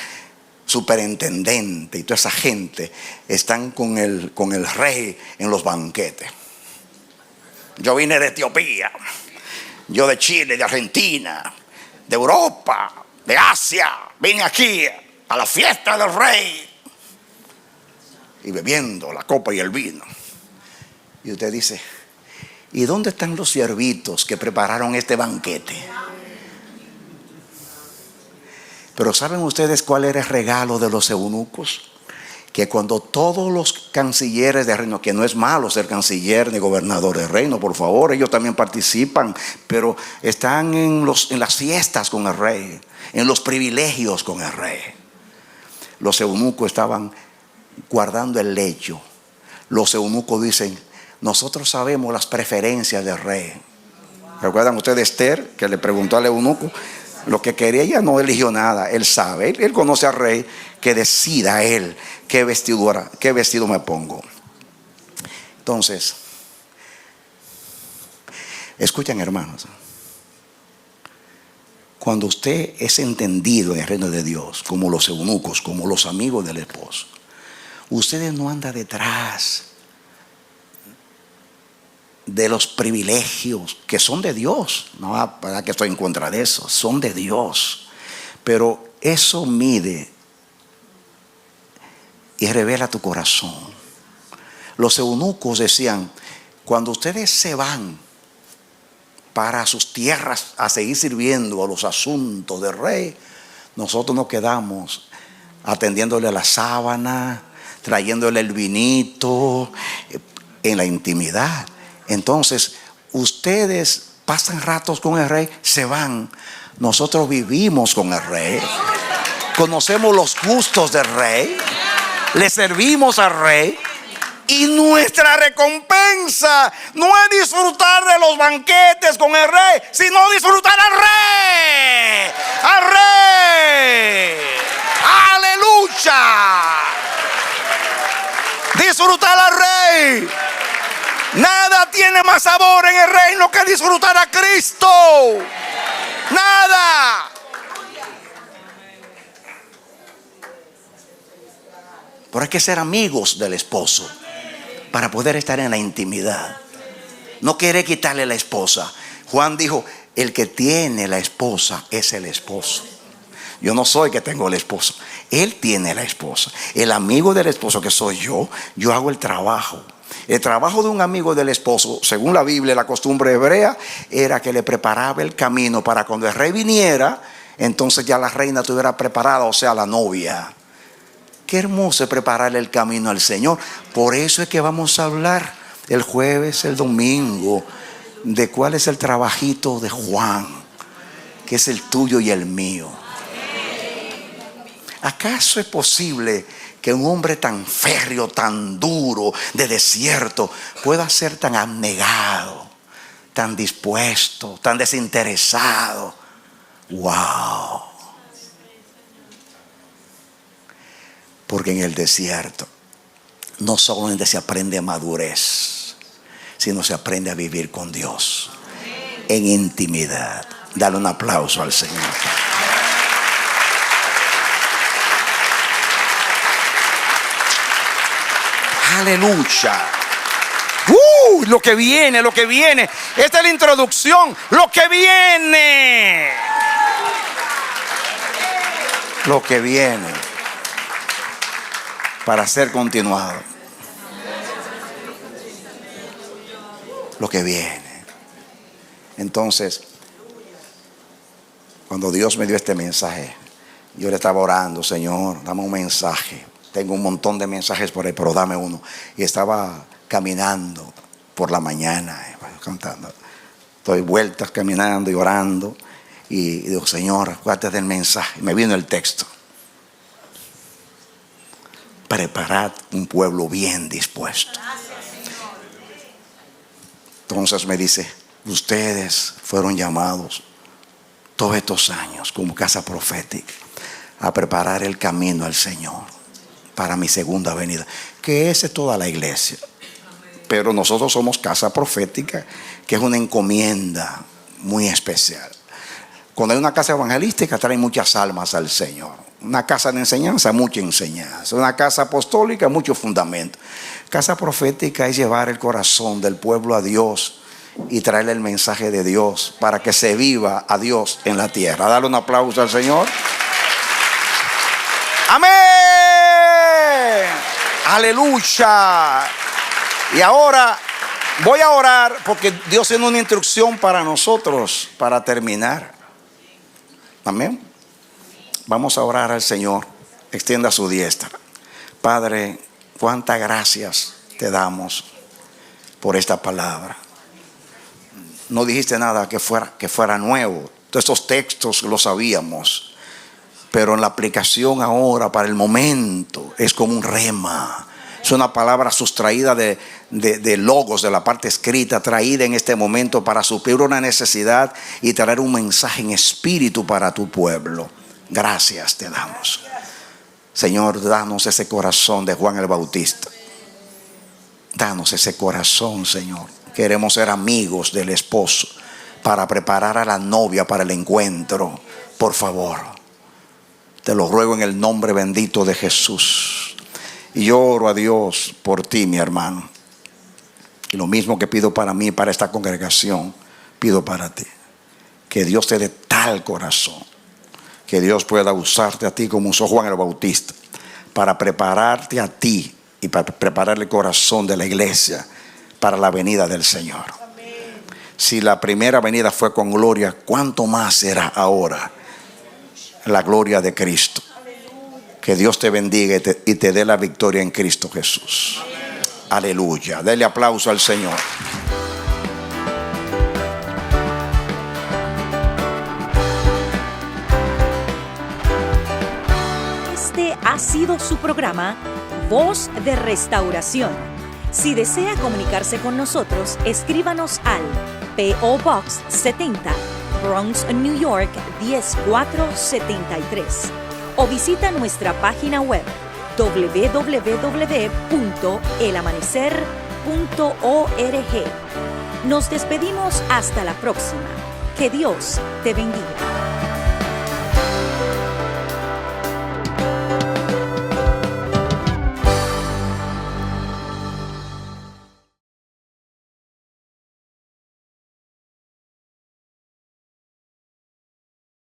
superintendente y toda esa gente están con el rey en los banquetes. Yo vine de Etiopía, yo de Chile, de Argentina, de Europa, de Asia, vine aquí a la fiesta del rey, y bebiendo la copa y el vino. Y usted dice: ¿y dónde están los siervitos que prepararon este banquete? Pero ¿saben ustedes cuál era el regalo de los eunucos? Que cuando todos los cancilleres del reino, que no es malo ser canciller ni gobernador del reino, por favor, ellos también participan, pero están en las fiestas con el rey, en los privilegios con el rey. Los eunucos estaban guardando el lecho. Los eunucos dicen: nosotros sabemos las preferencias del rey. ¿Recuerdan ustedes Esther, que le preguntó al eunuco? Lo que quería, ella no eligió nada. Él sabe, él conoce al rey, que decida él qué vestido me pongo. Entonces, escuchen, hermanos, cuando usted es entendido en el reino de Dios, como los eunucos, como los amigos del esposo, ustedes no andan detrás de los privilegios que son de Dios. No, para que estoy en contra de eso, son de Dios, pero eso mide y revela tu corazón. Los eunucos decían: cuando ustedes se van para sus tierras a seguir sirviendo a los asuntos del rey, nosotros nos quedamos atendiéndole a la sábana, trayéndole el vinito, en la intimidad. Entonces, ustedes pasan ratos con el rey, se van. Nosotros vivimos con el rey, conocemos los gustos del rey, le servimos al rey. Y nuestra recompensa no es disfrutar de los banquetes con el rey, sino disfrutar al rey. ¡Al rey! ¡Aleluya! Disfrutar al rey. Nada tiene más sabor en el reino que disfrutar a Cristo. Nada. Pero hay que ser amigos del esposo para poder estar en la intimidad. No quiere quitarle la esposa. Juan dijo: el que tiene la esposa es el esposo. Yo no soy que tengo la esposa. Él tiene la esposa. El amigo del esposo, que soy yo hago el trabajo. El trabajo de un amigo del esposo, según la Biblia, la costumbre hebrea, era que le preparaba el camino para cuando el rey viniera, entonces ya la reina estuviera preparada, o sea, la novia. Qué hermoso es prepararle el camino al Señor. Por eso es que vamos a hablar el jueves, el domingo, de cuál es el trabajito de Juan, que es el tuyo y el mío. ¿Acaso es posible que un hombre tan férreo, tan duro, de desierto, pueda ser tan abnegado, tan dispuesto, tan desinteresado? ¡Wow! Porque en el desierto no solamente se aprende madurez, sino se aprende a vivir con Dios en intimidad. Dale un aplauso al Señor. Aleluya. Lo que viene, lo que viene. Esta es la introducción. Lo que viene. Lo que viene. Para ser continuado. Lo que viene. Entonces, cuando Dios me dio este mensaje, yo le estaba orando: Señor, dame un mensaje. Tengo un montón de mensajes por ahí, pero dame uno. Y estaba caminando por la mañana, cantando. Estoy vueltas caminando y orando. Y digo: Señor, acuérdate del mensaje. Y me vino el texto: preparad un pueblo bien dispuesto. Entonces me dice: ustedes fueron llamados todos estos años como casa profética a preparar el camino al Señor para mi segunda venida, que esa es toda la iglesia. Pero nosotros somos casa profética, que es una encomienda muy especial. Cuando hay una casa evangelística, trae muchas almas al Señor. Una casa de enseñanza, mucha enseñanza. Una casa apostólica, mucho fundamento. Casa profética es llevar el corazón del pueblo a Dios y traerle el mensaje de Dios para que se viva a Dios en la tierra. Dale un aplauso al Señor. Amén. Aleluya. Y ahora voy a orar, porque Dios tiene una instrucción para nosotros para terminar. Amén. Vamos a orar al Señor. Extienda su diestra. Padre, cuántas gracias te damos por esta palabra. No dijiste nada que fuera nuevo. Todos estos textos los sabíamos, pero en la aplicación ahora, para el momento, es como un rema. Es una palabra sustraída de logos, de la parte escrita, traída en este momento para suplir una necesidad y traer un mensaje en espíritu para tu pueblo. Gracias te damos. Señor, danos ese corazón de Juan el Bautista. Danos ese corazón, Señor. Queremos ser amigos del esposo para preparar a la novia para el encuentro. Por favor, te lo ruego en el nombre bendito de Jesús. Y yo oro a Dios por ti, mi hermano. Y lo mismo que pido para mí, para esta congregación, pido para ti. Que Dios te dé tal corazón, que Dios pueda usarte a ti como usó Juan el Bautista, para prepararte a ti y para preparar el corazón de la iglesia para la venida del Señor. Si la primera venida fue con gloria, ¿cuánto más será ahora la gloria de Cristo? Que Dios te bendiga y te dé la victoria en Cristo Jesús. Aleluya. Dele aplauso al Señor. Este ha sido su programa Voz de Restauración. Si desea comunicarse con nosotros, escríbanos al P.O. Box 70, Bronx, New York 10473. O visita nuestra página web www.elamanecer.org. Nos despedimos hasta la próxima. Que Dios te bendiga.